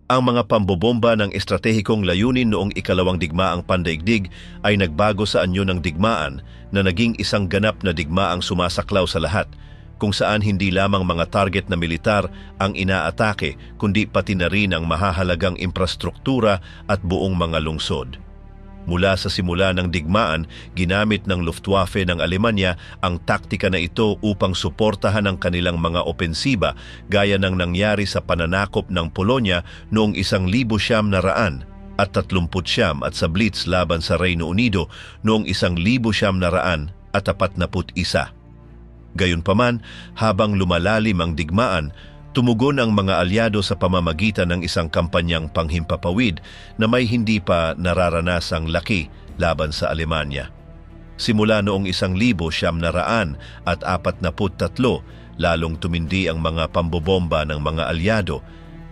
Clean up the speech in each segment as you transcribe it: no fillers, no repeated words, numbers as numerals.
Ang mga pambobomba ng estratehikong layunin noong ikalawang digmaang pandaigdig ay nagbago sa anyo ng digmaan na naging isang ganap na digmaang sumasaklaw sa lahat, kung saan hindi lamang mga target na militar ang inaatake kundi pati na rin ang mahahalagang infrastruktura at buong mga lungsod. Mula sa simula ng digmaan, ginamit ng Luftwaffe ng Alemanya ang taktika na ito upang suportahan ang kanilang mga opensiba gaya ng nangyari sa pananakop ng Polonya noong 1900 at 39 at sa Blitz laban sa Reino Unido noong 1941. Gayunpaman, habang lumalalim ang digmaan, tumugon ang mga alyado sa pamamagitan ng isang kampanyang panghimpapawid na may hindi pa nararanasang laki laban sa Alemanya. Simula noong 1943, lalong tumindi ang mga pambobomba ng mga alyado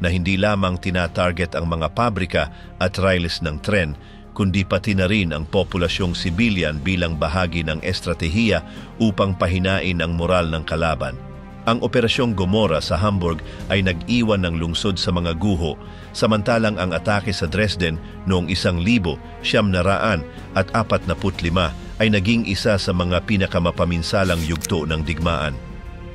na hindi lamang tinatarget ang mga pabrika at railes ng tren, kundi pati na rin ang populasyong sibilyan bilang bahagi ng estratehiya upang pahinain ang moral ng kalaban. Ang Operasyong Gomora sa Hamburg ay nag-iwan ng lungsod sa mga guho, samantalang ang atake sa Dresden noong 1945 ay naging isa sa mga pinakamapaminsalang yugto ng digmaan.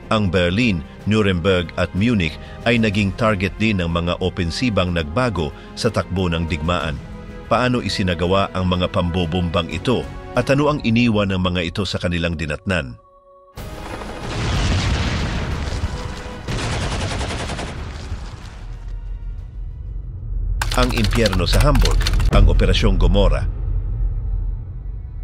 Ang Berlin, Nuremberg at Munich ay naging target din ng mga opensibang nagbago sa takbo ng digmaan. Paano isinagawa ang mga pambobombang ito at ano ang iniwan ng mga ito sa kanilang dinatnan? Ang impyerno sa Hamburg, ang Operasyong Gomora.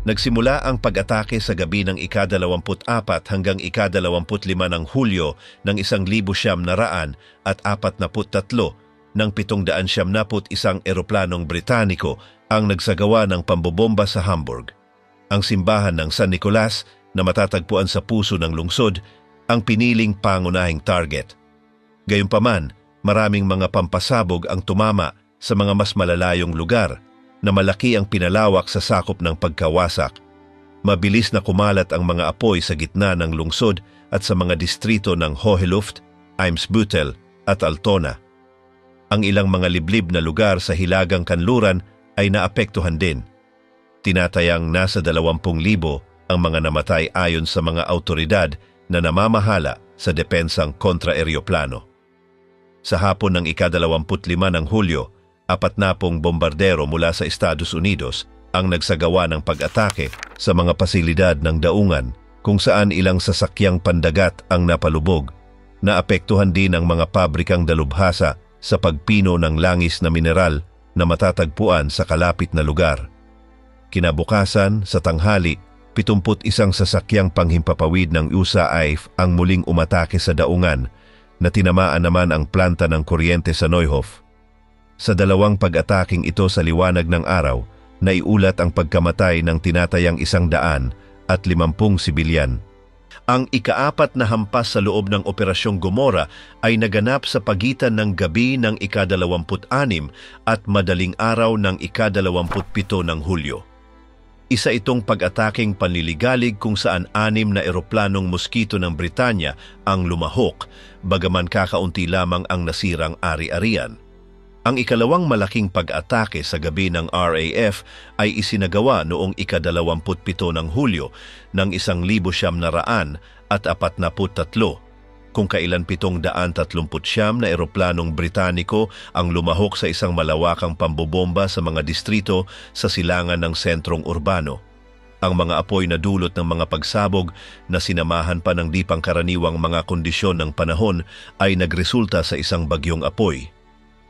Nagsimula ang pag-atake sa gabi ng ika-24 hanggang ika-25 ng Hulyo ng 1943 ng 771 eroplanong Britaniko ang nagsagawa ng pambobomba sa Hamburg. Ang simbahan ng San Nicolas na matatagpuan sa puso ng lungsod ang piniling pangunahing target. Gayunpaman, maraming mga pampasabog ang tumama sa mga mas malalayong lugar na malaki ang pinalawak sa sakop ng pagkawasak. Mabilis na kumalat ang mga apoy sa gitna ng lungsod at sa mga distrito ng Hoheluft, Eimsbüttel at Altona. Ang ilang mga liblib na lugar sa hilagang kanluran ay naapektuhan din. Tinatayang nasa 20,000 ang mga namatay ayon sa mga autoridad na namamahala sa depensang kontra-eroplano. Sa hapon ng ika-25 ng Hulyo, 40 bombardero mula sa Estados Unidos ang nagsagawa ng pag-atake sa mga pasilidad ng daungan kung saan ilang sasakyang pandagat ang napalubog. Naapektuhan din ang mga pabrikang dalubhasa sa pagpino ng langis na mineral na matatagpuan sa kalapit na lugar. Kinabukasan, sa tanghali, 71 sasakyang panghimpapawid ng USAIF ang muling umatake sa daungan na tinamaan naman ang planta ng kuryente sa Neuhof. Sa dalawang pag-ataking ito sa liwanag ng araw, naiulat ang pagkamatay ng tinatayang 150 sibilyan. Ang ika-4 na hampas sa loob ng Operasyong Gomora ay naganap sa pagitan ng gabi ng ika-26 at madaling araw ng ika-27 ng Hulyo. Isa itong pag-ataking panliligalig kung saan 6 na eroplanong Mosquito ng Britanya ang lumahok, bagaman kakaunti lamang ang nasirang ari-arian. Ang ikalawang malaking pag-atake sa gabi ng RAF ay isinagawa noong ika-27 ng Hulyo ng 1943 kung kailan 739 na eroplanong Britaniko ang lumahok sa isang malawakang pambobomba sa mga distrito sa silangan ng sentrong urbano. Ang mga apoy na dulot ng mga pagsabog na sinamahan pa ng di pangkaraniwang mga kondisyon ng panahon ay nagresulta sa isang bagyong apoy.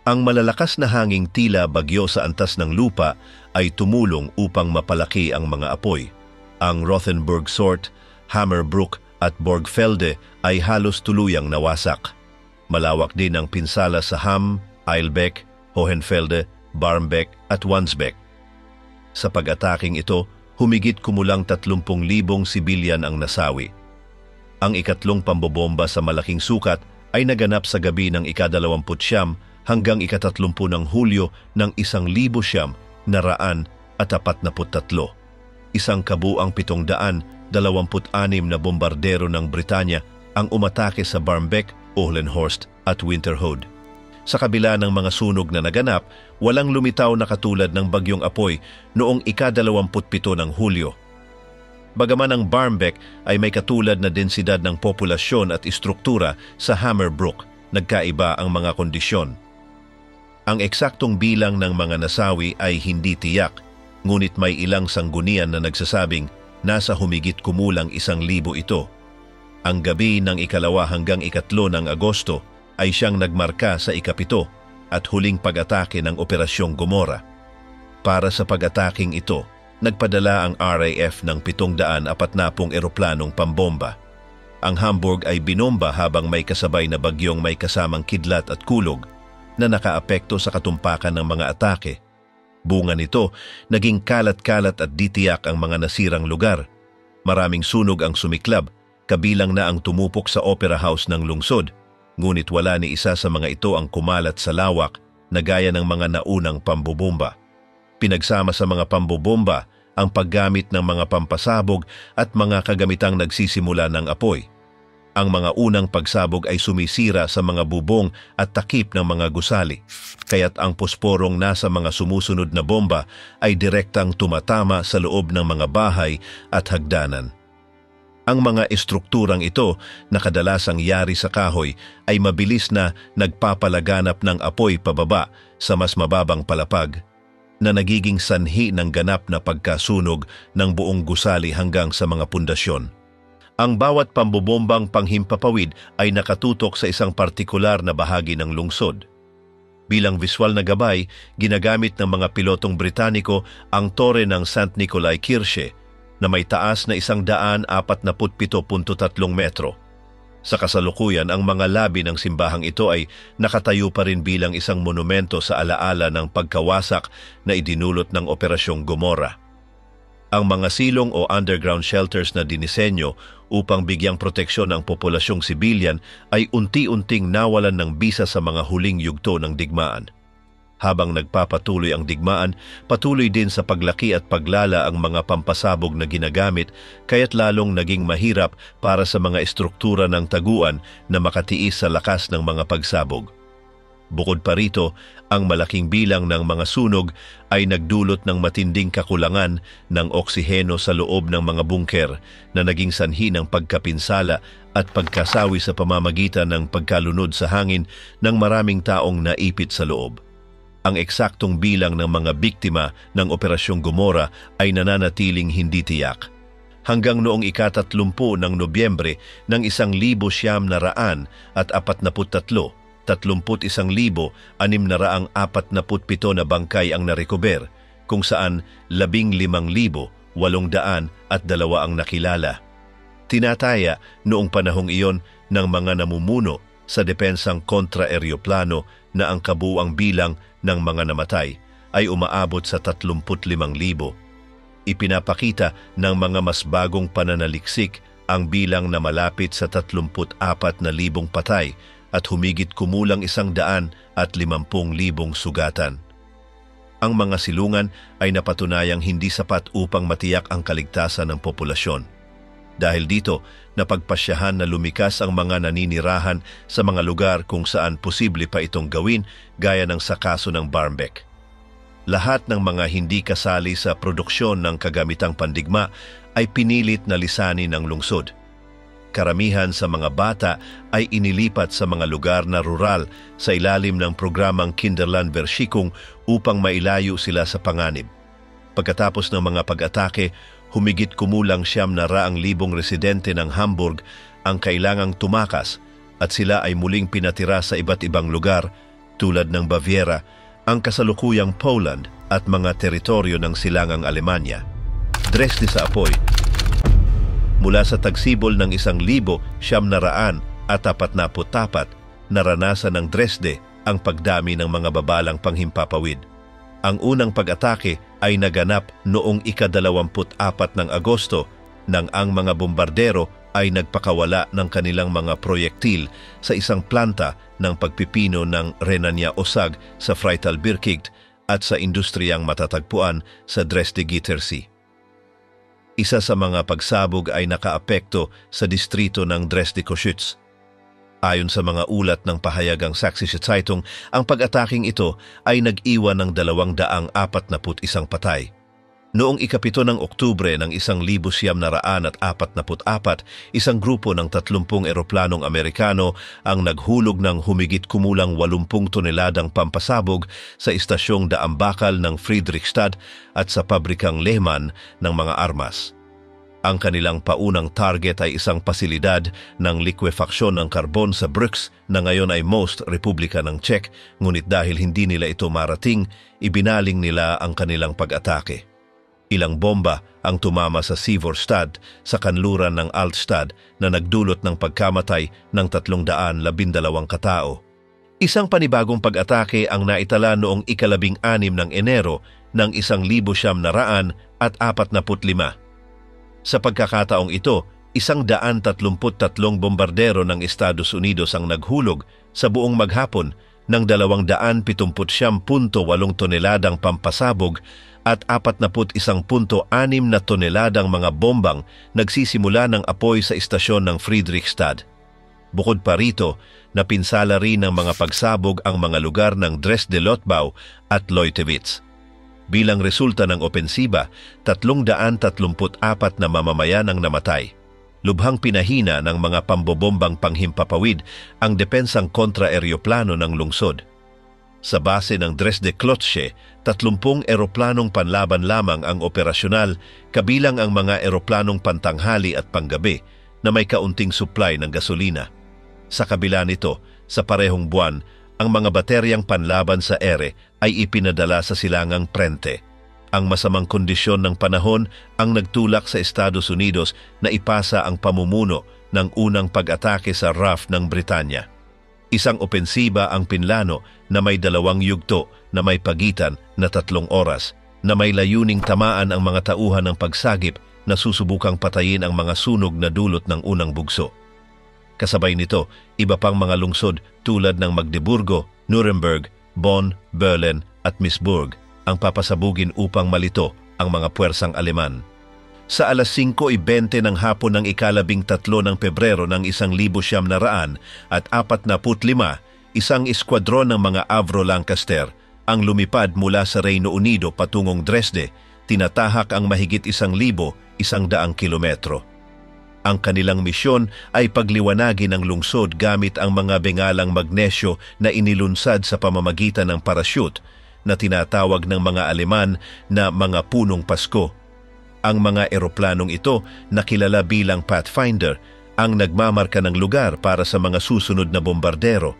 Ang malalakas na hanging tila bagyo sa antas ng lupa ay tumulong upang mapalaki ang mga apoy. Ang Rothenburg Sort, Hammerbrook at Borgfelde ay halos tuluyang nawasak. Malawak din ang pinsala sa Hamm, Eilbeck, Hohenfelde, Barmbek at Wandsbek. Sa pag-ataking ito, humigit kumulang 30,000 sibilyan ang nasawi. Ang ikatlong pambobomba sa malaking sukat ay naganap sa gabi ng ika-29 hanggang ika-30 ng Hulyo ng 1943. Isang kabuang 726 na bombardero ng Britanya ang umatake sa Barmbek, Ohlenhorst at Winterhude. Sa kabila ng mga sunog na naganap, walang lumitaw na katulad ng bagyong apoy noong ika-27 ng Hulyo. Bagaman ang Barmbek ay may katulad na densidad ng populasyon at istruktura sa Hammerbrook, nagkaiba ang mga kondisyon. Ang eksaktong bilang ng mga nasawi ay hindi tiyak, ngunit may ilang sanggunian na nagsasabing nasa humigit kumulang 1,000 ito. Ang gabi ng ikalawa hanggang ikatlo ng Agosto ay siyang nagmarka sa ikapito at huling pag-atake ng Operasyong Gomora. Para sa pag-ataking ito, nagpadala ang RAF ng 740 eroplanong pambomba. Ang Hamburg ay binomba habang may kasabay na bagyong may kasamang kidlat at kulog na nakaapekto sa katumpakan ng mga atake. Bunga nito, naging kalat-kalat at ditiyak ang mga nasirang lugar. Maraming sunog ang sumiklab, kabilang na ang tumupok sa Opera House ng lungsod, ngunit wala ni isa sa mga ito ang kumalat sa lawak na gaya ng mga naunang pambobomba. Pinagsama sa mga pambobomba ang paggamit ng mga pampasabog at mga kagamitang nagsisimula ng apoy. Ang mga unang pagsabog ay sumisira sa mga bubong at takip ng mga gusali, kaya't ang posporong nasa mga sumusunod na bomba ay direktang tumatama sa loob ng mga bahay at hagdanan. Ang mga estrukturang ito na kadalasang yari sa kahoy ay mabilis na nagpapalaganap ng apoy pababa sa mas mababang palapag na nagiging sanhi ng ganap na pagkasunog ng buong gusali hanggang sa mga pundasyon. Ang bawat pambobombang panghimpapawid ay nakatutok sa isang partikular na bahagi ng lungsod. Bilang visual na gabay, ginagamit ng mga pilotong Britaniko ang tore ng St. Nikolai Kirche na may taas na 147.3 metro. Sa kasalukuyan, ang mga labi ng simbahang ito ay nakatayo pa rin bilang isang monumento sa alaala ng pagkawasak na idinulot ng Operasyong Gomora. Ang mga silong o underground shelters na dinisenyo upang bigyang proteksyon ang populasyong sibilyan ay unti-unting nawalan ng bisa sa mga huling yugto ng digmaan. Habang nagpapatuloy ang digmaan, patuloy din sa paglaki at paglala ang mga pampasabog na ginagamit, kaya't lalong naging mahirap para sa mga estruktura ng taguan na makatiis sa lakas ng mga pagsabog. Bukod pa rito, ang malaking bilang ng mga sunog ay nagdulot ng matinding kakulangan ng oksiheno sa loob ng mga bungker na naging sanhi ng pagkapinsala at pagkasawi sa pamamagitan ng pagkalunod sa hangin ng maraming taong naipit sa loob. Ang eksaktong bilang ng mga biktima ng Operasyong Gomora ay nananatiling hindi tiyak. Hanggang noong ika-30 ng Nobyembre ng 1,943, 31,647 na bangkay ang narecover, kung saan 15,802 ang nakilala. Tinataya noong panahong iyon ng mga namumuno sa depensang kontra-eroplano na ang kabuuang bilang ng mga namatay ay umaabot sa 35,000. Ipinapakita ng mga mas bagong pananaliksik ang bilang na malapit sa 34,000 patay at humigit kumulang 150,000 sugatan. Ang mga silungan ay napatunayang hindi sapat upang matiyak ang kaligtasan ng populasyon. Dahil dito, napagpasyahan na lumikas ang mga naninirahan sa mga lugar kung saan posible pa itong gawin, gaya ng sa kaso ng Barmbek. Lahat ng mga hindi kasali sa produksyon ng kagamitang pandigma ay pinilit na lisanin ng lungsod. Karamihan sa mga bata ay inilipat sa mga lugar na rural sa ilalim ng programang Kinderlandversicherung upang mailayo sila sa panganib. Pagkatapos ng mga pag-atake, humigit kumulang 900,000 residente ng Hamburg ang kailangang tumakas at sila ay muling pinatira sa iba't ibang lugar tulad ng Baviera, ang kasalukuyang Poland at mga teritoryo ng silangang Alemanya. Dresde sa apoy. Mula sa tagsibol ng 1,944, naranasan ng Dresde ang pagdami ng mga babalang panghimpapawid. Ang unang pag-atake ay naganap noong ika-24 ng Agosto nang ang mga bombardero ay nagpakawala ng kanilang mga proyektil sa isang planta ng pagpipino ng Renania-Osag sa Freital-Birkigt at sa industriyang matatagpuan sa Dresde-Gittersee. Isa sa mga pagsabog ay nakaapekto sa distrito ng Dresde-Coschütz. Ayon sa mga ulat ng pahayagang Sächsische Zeitung, ang pag-ataking ito ay nag-iwan ng 241 patay. Noong ika-7 ng Oktubre ng 1944, isang grupo ng 30 eroplanong Amerikano ang naghulog ng humigit kumulang 80 toneladang pampasabog sa istasyong daambakal ng Friedrichstad at sa pabrikang Lehman ng mga armas. Ang kanilang paunang target ay isang pasilidad ng likwefaksyon ng karbon sa Brux na ngayon ay Most, Republika ng Czech, ngunit dahil hindi nila ito marating, ibinaling nila ang kanilang pag-atake. Ilang bomba ang tumama sa Sivorstad sa kanluran ng Altstad na nagdulot ng pagkamatay ng 312 katao. Isang panibagong pag-atake ang naitala noong ika-16 ng Enero ng 1945. Sa pagkakataong ito, 133 bombardero ng Estados Unidos ang naghulog sa buong maghapon ng 279.8 toneladang pampasabog at 41.6 na toneladang mga bombang nagsisimula ng apoy sa istasyon ng Friedrichstad. Bukod pa rito, napinsala rin ng mga pagsabog ang mga lugar ng Dresde-Lotbau at Leutewitz. Bilang resulta ng opensiba, 334 na mamamayan ang namatay. Lubhang pinahina ng mga pambobombang panghimpapawid ang depensang kontra-eroplano ng lungsod. Sa base ng Dresde-Klotzsche, 30 eroplanong panlaban lamang ang operasyonal, kabilang ang mga eroplanong pantanghali at panggabi na may kaunting supply ng gasolina. Sa kabila nito, sa parehong buwan, ang mga bateryang panlaban sa ere ay ipinadala sa silangang Prente. Ang masamang kondisyon ng panahon ang nagtulak sa Estados Unidos na ipasa ang pamumuno ng unang pag-atake sa RAF ng Britanya. Isang opensiba ang pinlano na may 2 yugto na may pagitan na 3 oras, na may layuning tamaan ang mga tauhan ng pagsagip na susubukang patayin ang mga sunog na dulot ng unang bugso. Kasabay nito, iba pang mga lungsod tulad ng Magdeburgo, Nuremberg, Bonn, Berlin at Misburg ang papasabugin upang malito ang mga puwersang Aleman. Sa alas 5:20 ng hapon ng ika-13 ng Pebrero ng 1945, isang eskwadron ng mga Avro Lancaster ang lumipad mula sa Reino Unido patungong Dresde, tinatahak ang mahigit 1,100 kilometro. Ang kanilang misyon ay pagliwanagin ang lungsod gamit ang mga bengalang magnesyo na inilunsad sa pamamagitan ng parachute na tinatawag ng mga Aleman na mga punong Pasko. Ang mga eroplanong ito na kilala bilang Pathfinder ang nagmamarka ng lugar para sa mga susunod na bombardero.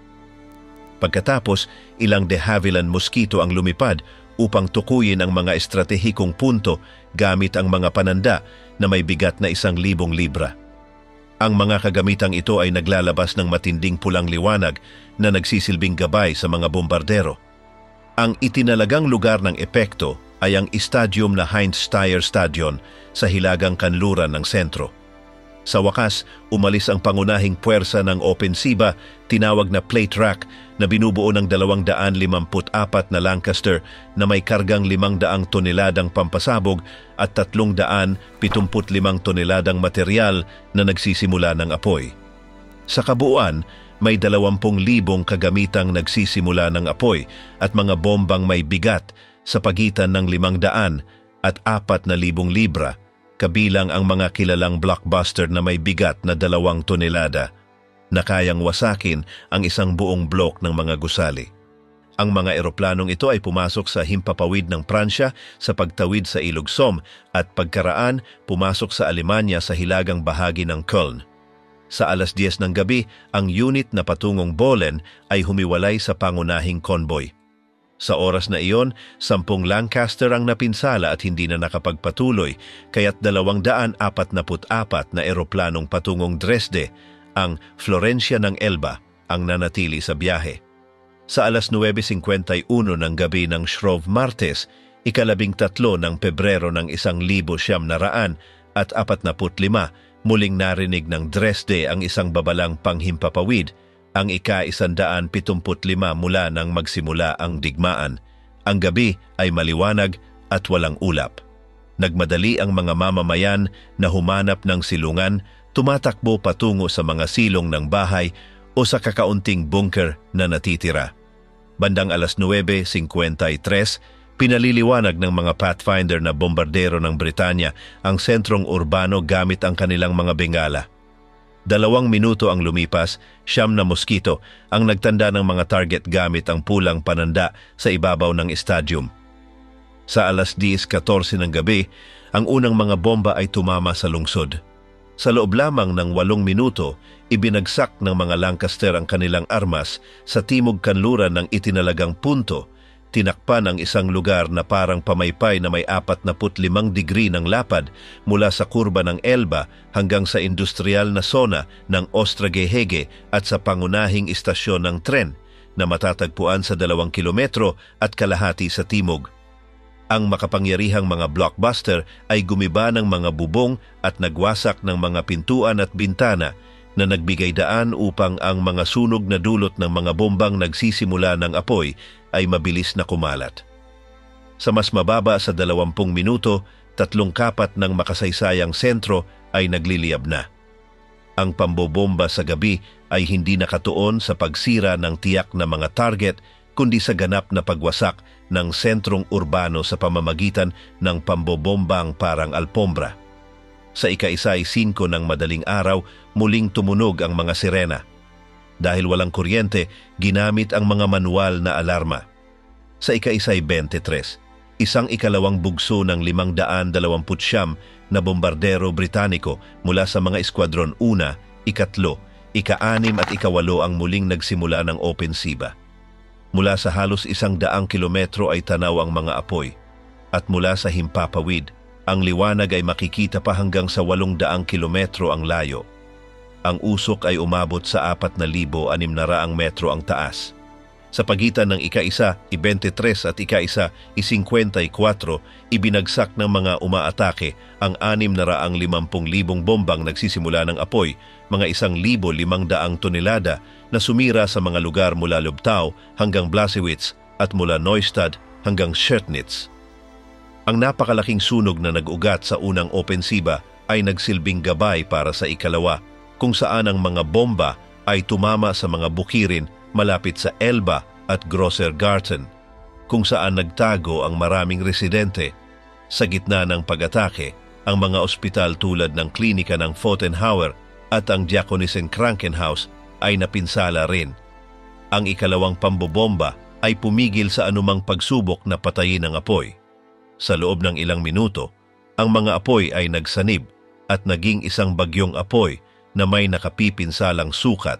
Pagkatapos, ilang de Havilland Mosquito ang lumipad upang tukuyin ang mga estratehikong punto gamit ang mga pananda na may bigat na 1,000 libra. Ang mga kagamitang ito ay naglalabas ng matinding pulang liwanag na nagsisilbing gabay sa mga bombardero. Ang itinalagang lugar ng epekto ay ang stadium na Heinz Steyr Stadion sa hilagang kanluran ng sentro. Sa wakas, umalis ang pangunahing puwersa ng opensiba, tinawag na plate rack, na binubuo ng 254 na Lancaster na may kargang 500 toneladang pampasabog at 375 toneladang material na nagsisimula ng apoy. Sa kabuuan, may 20,000 kagamitang nagsisimula ng apoy at mga bombang may bigat sa pagitan ng 500 at 4,000 libra, kabilang ang mga kilalang blockbuster na may bigat na 2 tonelada, na kayang wasakin ang isang buong blok ng mga gusali. Ang mga eroplanong ito ay pumasok sa himpapawid ng Pransya sa pagtawid sa Ilog Somme at pagkaraan pumasok sa Alemanya sa hilagang bahagi ng Köln. Sa alas 10 ng gabi, ang unit na patungong Bohlen ay humiwalay sa pangunahing konboy. Sa oras na iyon, 10 Lancaster ang napinsala at hindi na nakapagpatuloy, kaya't 244 na eroplanong patungong Dresde, ang Florencia ng Elba, ang nanatili sa biyahe. Sa alas 9:51 ng gabi ng Shrove Martes, ika-13 ng Pebrero ng 1945, muling narinig ng Dresde ang isang babalang panghimpapawid, ang ika-175 mula nang magsimula ang digmaan. Ang gabi ay maliwanag at walang ulap. Nagmadali ang mga mamamayan na humanap ng silungan, tumatakbo patungo sa mga silong ng bahay o sa kakaunting bunker na natitira. Bandang alas 9:53, pinaliliwanag ng mga Pathfinder na bombardero ng Britanya ang sentrong urbano gamit ang kanilang mga bengala. 2 minuto ang lumipas, 9 na moskito ang nagtanda ng mga target gamit ang pulang pananda sa ibabaw ng stadium. Sa alas 10:14 ng gabi, ang unang mga bomba ay tumama sa lungsod. Sa loob lamang ng 8 minuto, ibinagsak ng mga Lancaster ang kanilang armas sa timog kanluran ng itinalagang punto. Tinakpan ang isang lugar na parang pamaypay na may 45 degree ng lapad mula sa kurba ng Elba hanggang sa industrial na zona ng Ostragehege at sa pangunahing istasyon ng tren na matatagpuan sa 2 kilometro at kalahati sa timog. Ang makapangyarihang mga blockbuster ay gumiba ng mga bubong at nagwasak ng mga pintuan at bintana na nagbigay daan upang ang mga sunog na dulot ng mga bombang nagsisimula ng apoy ay mabilis na kumalat. Sa mas mababa sa 20 minuto, 3 kapat ng makasaysayang sentro ay nagliliyab na. Ang pambobomba sa gabi ay hindi nakatuon sa pagsira ng tiyak na mga target kundi sa ganap na pagwasak ng sentrong urbano sa pamamagitan ng pambobombang parang alpombra. Sa 1:05 ng madaling araw, muling tumunog ang mga sirena. Dahil walang kuryente, ginamit ang mga manual na alarma. Sa 1:23, isang ikalawang bugso ng 529 na bombardero Britaniko mula sa mga Eskwadron 1, 3, 6 at 8 ang muling nagsimula ng opensiba. Mula sa halos 100 kilometro ay tanaw ang mga apoy, at mula sa himpapawid, ang liwanag ay makikita pa hanggang sa 800 kilometro ang layo. Ang usok ay umabot sa 4,600 metro ang taas. Sa pagitan ng 1:23 at 1:54, ibinagsak ng mga umaatake ang 650,000 bombang nagsisimula ng apoy, mga 1,500 tonelada na sumira sa mga lugar mula Lubtau hanggang Blasewitz at mula Neustadt hanggang Schirtnitz. Ang napakalaking sunog na nag-ugat sa unang opensiba ay nagsilbing gabay para sa ikalawa, kung saan ang mga bomba ay tumama sa mga bukirin malapit sa Elba at Grossergarten, kung saan nagtago ang maraming residente. Sa gitna ng pag-atake, ang mga ospital tulad ng klinika ng Fotenhauer at ang Diakonisen Krankenhaus ay napinsala rin. Ang ikalawang pambobomba ay pumigil sa anumang pagsubok na patayin ang apoy. Sa loob ng ilang minuto, ang mga apoy ay nagsanib at naging isang bagyong apoy na may nakapipinsalang sukat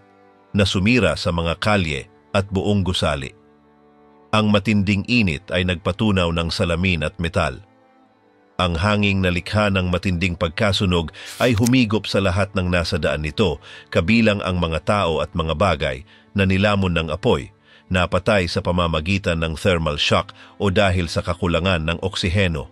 na sumira sa mga kalye at buong gusali. Ang matinding init ay nagpatunaw ng salamin at metal. Ang hanging na likha ng matinding pagkasunog ay humigop sa lahat ng nasa daan nito, kabilang ang mga tao at mga bagay na nilamon ng apoy, napatay sa pamamagitan ng thermal shock o dahil sa kakulangan ng oksiheno.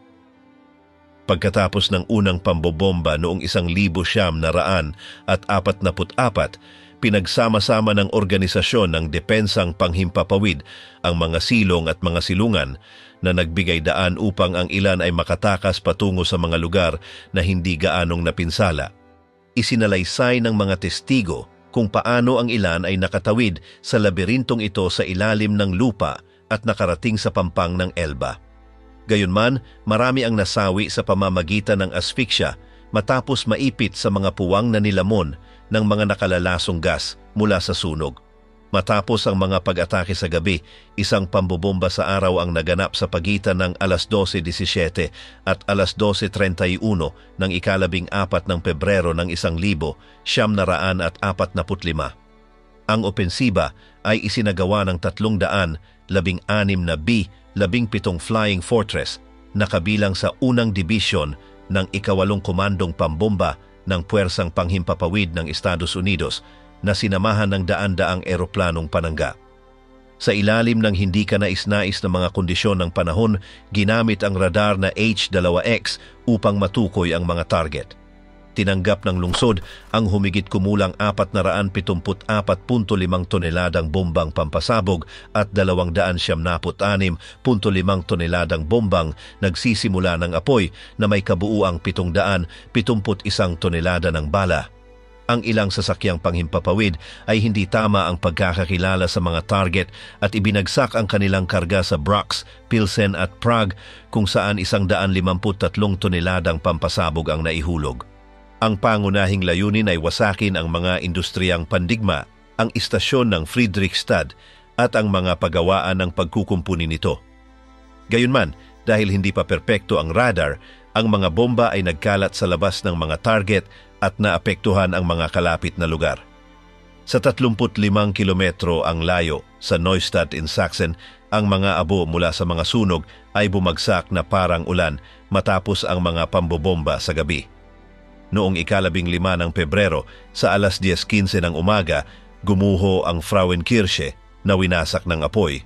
Pagkatapos ng unang pambobomba noong 1944, pinagsama-sama ng organisasyon ng depensang panghimpapawid ang mga silong at mga silungan na nagbigay daan upang ang ilan ay makatakas patungo sa mga lugar na hindi gaanong napinsala. Isinalaysay ng mga testigo kung paano ang ilan ay nakatawid sa labirintong ito sa ilalim ng lupa at nakarating sa pampang ng Elba. Gayunman, marami ang nasawi sa pamamagitan ng asphyxia matapos maipit sa mga puwang na nilamon ng mga nakalalasong gas mula sa sunog. Matapos ang mga pag-atake sa gabi, isang pambobomba sa araw ang naganap sa pagitan ng alas 12:17 at alas 12:31 ng ika-14 ng Pebrero ng 1945. Ang opensiba ay isinagawa ng 316 na B-17 Flying Fortress na kabilang sa unang dibisyon ng ika-8 Komandong Pambomba ng Puwersang Panghimpapawid ng Estados Unidos na sinamahan ng daan-daang eroplanong panangga. Sa ilalim ng hindi kanais-nais na mga kondisyon ng panahon, ginamit ang radar na H-2X upang matukoy ang mga target. Tinanggap ng lungsod ang humigit kumulang 474.5 toneladang bombang pampasabog at 276.5 toneladang bombang nagsisimula ng apoy na may kabuuang 771 tonelada ng bala. Ang ilang sasakyang panghimpapawid ay hindi tama ang pagkakakilala sa mga target at ibinagsak ang kanilang karga sa Brax, Pilsen at Prague kung saan 153 toneladang pampasabog ang naihulog. Ang pangunahing layunin ay wasakin ang mga industriyang pandigma, ang istasyon ng Friedrichstad at ang mga pagawaan ng pagkukumpuni nito. Gayunman, dahil hindi pa perpekto ang radar, ang mga bomba ay nagkalat sa labas ng mga target at naapektuhan ang mga kalapit na lugar. Sa 35 kilometro ang layo sa Neustadt in Sachsen, ang mga abo mula sa mga sunog ay bumagsak na parang ulan matapos ang mga pambobomba sa gabi. Noong 15 ng Pebrero, sa alas 10:15 ng umaga, gumuho ang Frauenkirche na winasak ng apoy.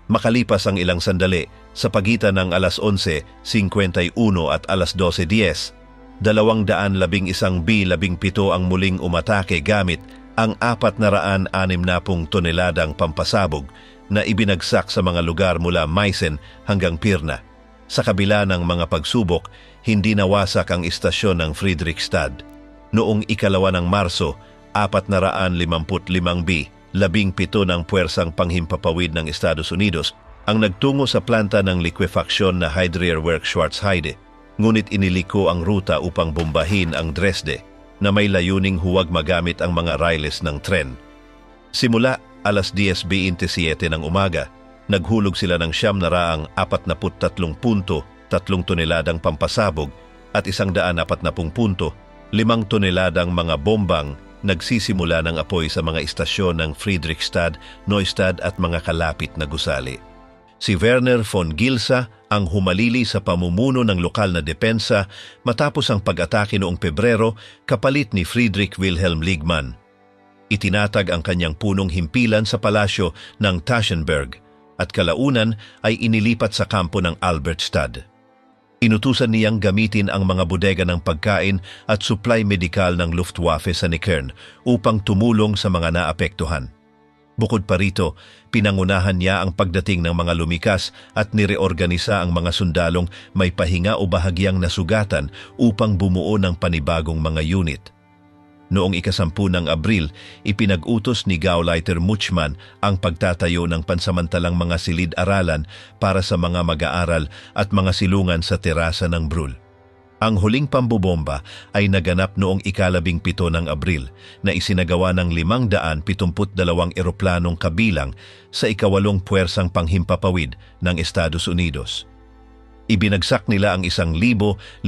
Makalipas ang ilang sandali, sa pagitan ng alas 11:51 at alas 12:10, 211 B-17 ang muling umatake gamit ang 460 toneladang pampasabog na ibinagsak sa mga lugar mula Meissen hanggang Pirna. Sa kabila ng mga pagsubok, hindi nawasak ang istasyon ng Friedrichstad. Noong 2 ng Marso, 455 B, 17 ng puwersang panghimpapawid ng Estados Unidos ang nagtungo sa planta ng liquefaction na Heidrierwerk Schwarzheide, ngunit iniliko ang ruta upang bombahin ang Dresde na may layuning huwag magamit ang mga railes ng tren. Simula alas 10:27 ng umaga, naghulog sila ng 743 toneladang pampasabog at 140 5 toneladang mga bombang nagsisimula ng apoy sa mga istasyon ng Friedrichstad, Neustadt at mga kalapit na gusali. Si Werner von Gilsa ang humalili sa pamumuno ng lokal na depensa matapos ang pag-atake noong Pebrero kapalit ni Friedrich Wilhelm Liegmann. Itinatag ang kanyang punong himpilan sa palasyo ng Taschenberg at kalaunan ay inilipat sa kampo ng Albertstadt. Inutusan niyang gamitin ang mga bodega ng pagkain at supply medikal ng Luftwaffe sa Nikern upang tumulong sa mga naapektuhan. Bukod pa rito, pinangunahan niya ang pagdating ng mga lumikas at nireorganisa ang mga sundalong may pahinga o bahagyang nasugatan upang bumuo ng panibagong mga unit. Noong 10 ng Abril, ipinag-utos ni Gauleiter Muchman ang pagtatayo ng pansamantalang mga silid-aralan para sa mga mag-aaral at mga silungan sa terasa ng Brühl. Ang huling pambobomba ay naganap noong 17 ng Abril na isinagawa ng 572 eroplanong kabilang sa 8 puwersang panghimpapawid ng Estados Unidos. Ibinagsak nila ang 1,526.4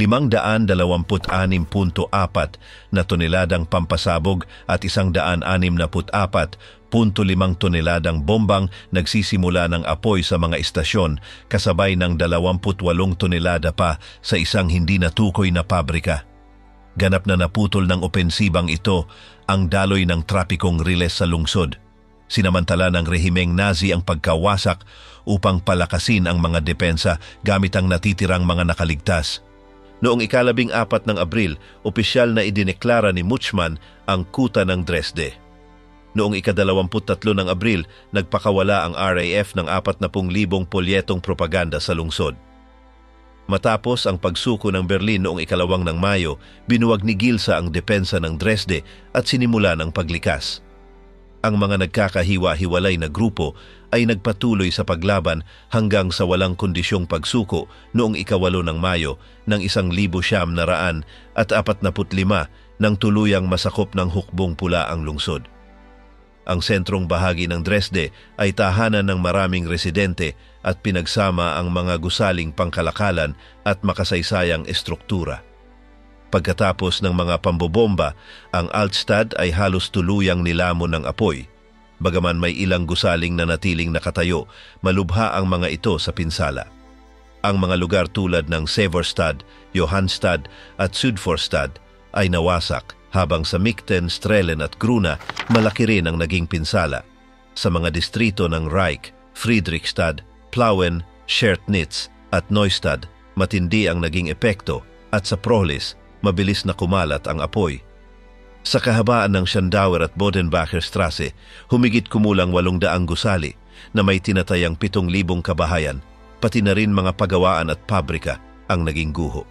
na toneladang pampasabog at 164.5 toneladang bombang nagsisimula ng apoy sa mga istasyon kasabay ng 28 tonelada pa sa isang hindi natukoy na pabrika. Ganap na naputol ng opensibang ito ang daloy ng trapikong riles sa lungsod. Sinamantala ng rehimeng Nazi ang pagkawasak upang palakasin ang mga depensa gamit ang natitirang mga nakaligtas. Noong 14 ng Abril, opisyal na idineklara ni Muchman ang kuta ng Dresde. Noong 23 ng Abril, nagpakawala ang RAF ng 40,000 polyetong propaganda sa lungsod. Matapos ang pagsuko ng Berlin noong 2 ng Mayo, binuwag ni Gilsa ang depensa ng Dresde at sinimula ng paglikas. Ang mga nagkakahiwa-hiwalay na grupo ay nagpatuloy sa paglaban hanggang sa walang kondisyong pagsuko noong 8 ng Mayo ng 1,945 nang tuluyang masakop ng hukbong pula ang lungsod. Ang sentrong bahagi ng Dresde ay tahanan ng maraming residente at pinagsama ang mga gusaling pangkalakalan at makasaysayang estruktura. Pagkatapos ng mga pambobomba, ang Altstadt ay halos tuluyang nilamon ng apoy. Bagaman may ilang gusaling na natiling nakatayo, malubha ang mga ito sa pinsala. Ang mga lugar tulad ng Severstad, Johannstadt at Sudforstad ay nawasak, habang sa Michten, Strehlen at Gruna malaki rin ang naging pinsala. Sa mga distrito ng Reich, Friedrichstad, Plauen, Scherdnitz at Neustadt, matindi ang naging epekto at sa Prohlis, mabilis na kumalat ang apoy. Sa kahabaan ng Schandauer at Bodenbacher Strasse, humigit kumulang 800 gusali na may tinatayang 7,000 kabahayan, pati na rin mga pagawaan at pabrika ang naging guho.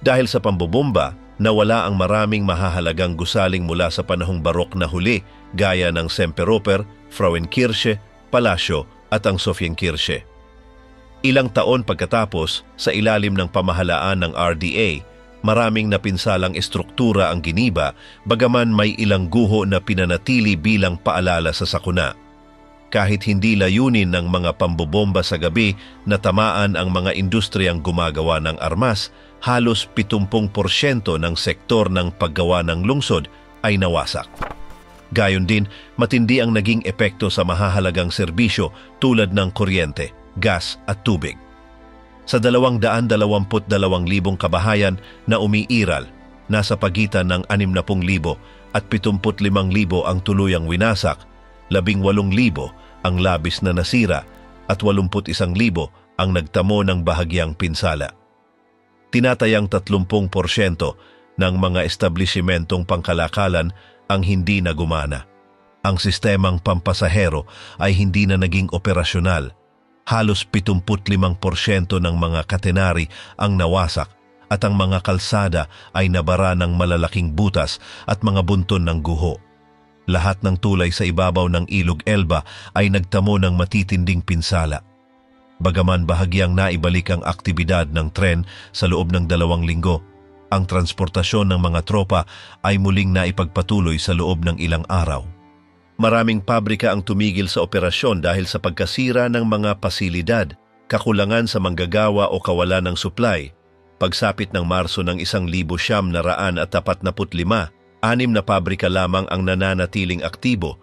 Dahil sa pambobomba, nawala ang maraming mahahalagang gusaling mula sa panahong barok na huli gaya ng Semperoper, Frauenkirche, Palasyo at ang Sophiankirche. Ilang taon pagkatapos, sa ilalim ng pamahalaan ng RDA, maraming napinsalang estruktura ang giniba bagaman may ilang guho na pinanatili bilang paalala sa sakuna. Kahit hindi layunin ng mga pambobomba sa gabi na tamaan ang mga industriyang gumagawa ng armas, halos 70% ng sektor ng paggawa ng lungsod ay nawasak. Gayon din, matindi ang naging epekto sa mahahalagang serbisyo tulad ng kuryente, gas at tubig. Sa 222,000 kabahayan na umiiral, nasa pagitan ng 60,000 at 75,000 ang tuluyang winasak, 18,000 ang labis na nasira at 81,000 ang nagtamo ng bahagyang pinsala. Tinatayang 30% ng mga establisimentong pangkalakalan ang hindi na gumana. Ang sistemang pampasahero ay hindi na naging operasyonal. Halos 75% ng mga katenari ang nawasak at ang mga kalsada ay nabara ng malalaking butas at mga bunton ng guho. Lahat ng tulay sa ibabaw ng Ilog Elba ay nagtamo ng matitinding pinsala. Bagaman bahagyang naibalik ang aktibidad ng tren sa loob ng 2 linggo, ang transportasyon ng mga tropa ay muling naipagpatuloy sa loob ng ilang araw. Maraming pabrika ang tumigil sa operasyon dahil sa pagkasira ng mga pasilidad, kakulangan sa manggagawa o kawalan ng supply. Pagsapit ng Marso ng 1,945, 6 na pabrika lamang ang nananatiling aktibo.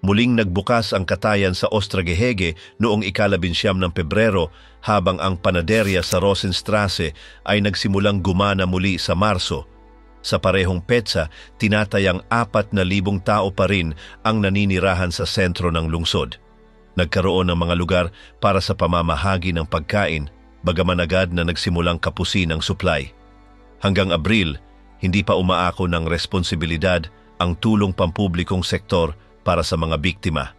Muling nagbukas ang katayan sa Ostragehege noong 19 ng Pebrero habang ang panaderya sa Rosenstrasse ay nagsimulang gumana muli sa Marso. Sa parehong petsa, tinatayang 4,000 tao pa rin ang naninirahan sa sentro ng lungsod. Nagkaroon ng mga lugar para sa pamamahagi ng pagkain, bagaman agad na nagsimulang kapusin ang supply. Hanggang Abril, hindi pa umaako ng responsibilidad ang tulong pampublikong sektor para sa mga biktima.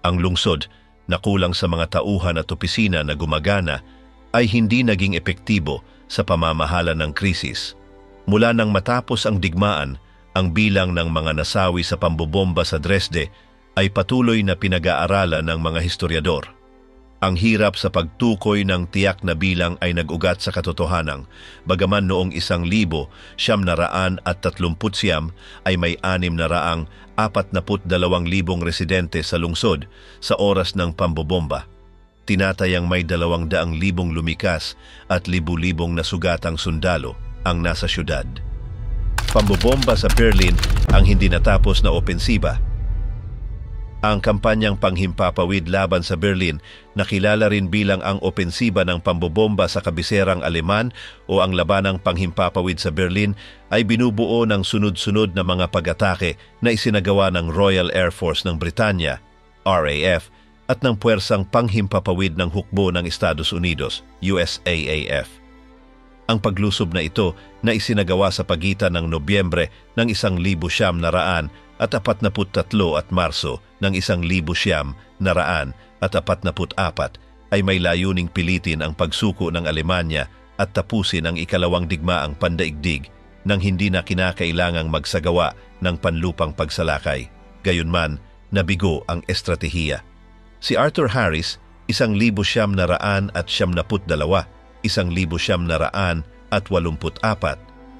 Ang lungsod, na kulang sa mga tauhan at opisina na gumagana, ay hindi naging epektibo sa pamamahala ng krisis. Mula nang matapos ang digmaan, ang bilang ng mga nasawi sa pambobomba sa Dresde ay patuloy na pinag-aaralan ng mga historiador. Ang hirap sa pagtukoy ng tiyak na bilang ay nag-ugat sa katotohanan, bagaman noong 1,939 ay may 642,000 residente sa lungsod sa oras ng pambobomba. Tinatayang may 200,000 lumikas at libu-libong nasugatang sundalo ang nasa syudad. Pambobomba sa Berlin ang hindi natapos na opensiba. Ang kampanyang panghimpapawid laban sa Berlin, nakilala rin bilang ang opensiba ng pambobomba sa kabiserang Aleman o ang labanang panghimpapawid sa Berlin, ay binubuo ng sunod-sunod na mga pag-atake na isinagawa ng Royal Air Force ng Britanya, RAF, at ng puwersang panghimpapawid ng hukbo ng Estados Unidos, USAAF. Ang paglusob na ito na isinagawa sa pagitan ng Nobyembre ng 1943 at Marso ng 1944 ay may layuning pilitin ang pagsuko ng Alemanya at tapusin ang ikalawang digmaang pandaigdig nang hindi na kinakailangang magsagawa ng panlupang pagsalakay. Gayunman, nabigo ang estratehiya. Si Arthur Harris, 1982, 1984,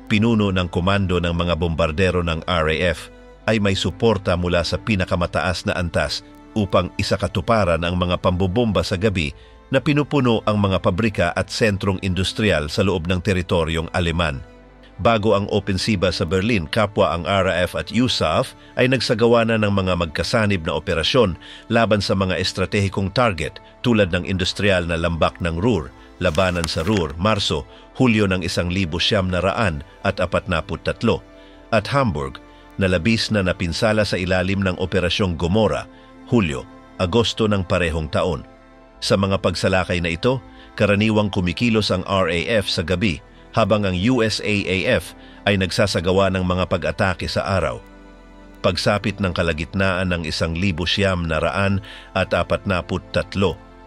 pinuno ng komando ng mga bombardero ng RAF, ay may suporta mula sa pinakamataas na antas upang isakatuparan ang mga pambobomba sa gabi na pinupuno ang mga pabrika at sentrong industrial sa loob ng teritoryong Aleman. Bago ang opensiba sa Berlin, kapwa ang RAF at USAF ay nagsagawa na ng mga magkasanib na operasyon laban sa mga estratehikong target tulad ng industrial na lambak ng Ruhr, labanan sa Ruhr, Marso, Hulyo ng 1943 at Hamburg, na labis na napinsala sa ilalim ng Operasyong Gomora, Hulyo, Agosto ng parehong taon. Sa mga pagsalakay na ito, karaniwang kumikilos ang RAF sa gabi habang ang USAAF ay nagsasagawa ng mga pag-atake sa araw. Pagsapit ng kalagitnaan ng 1943,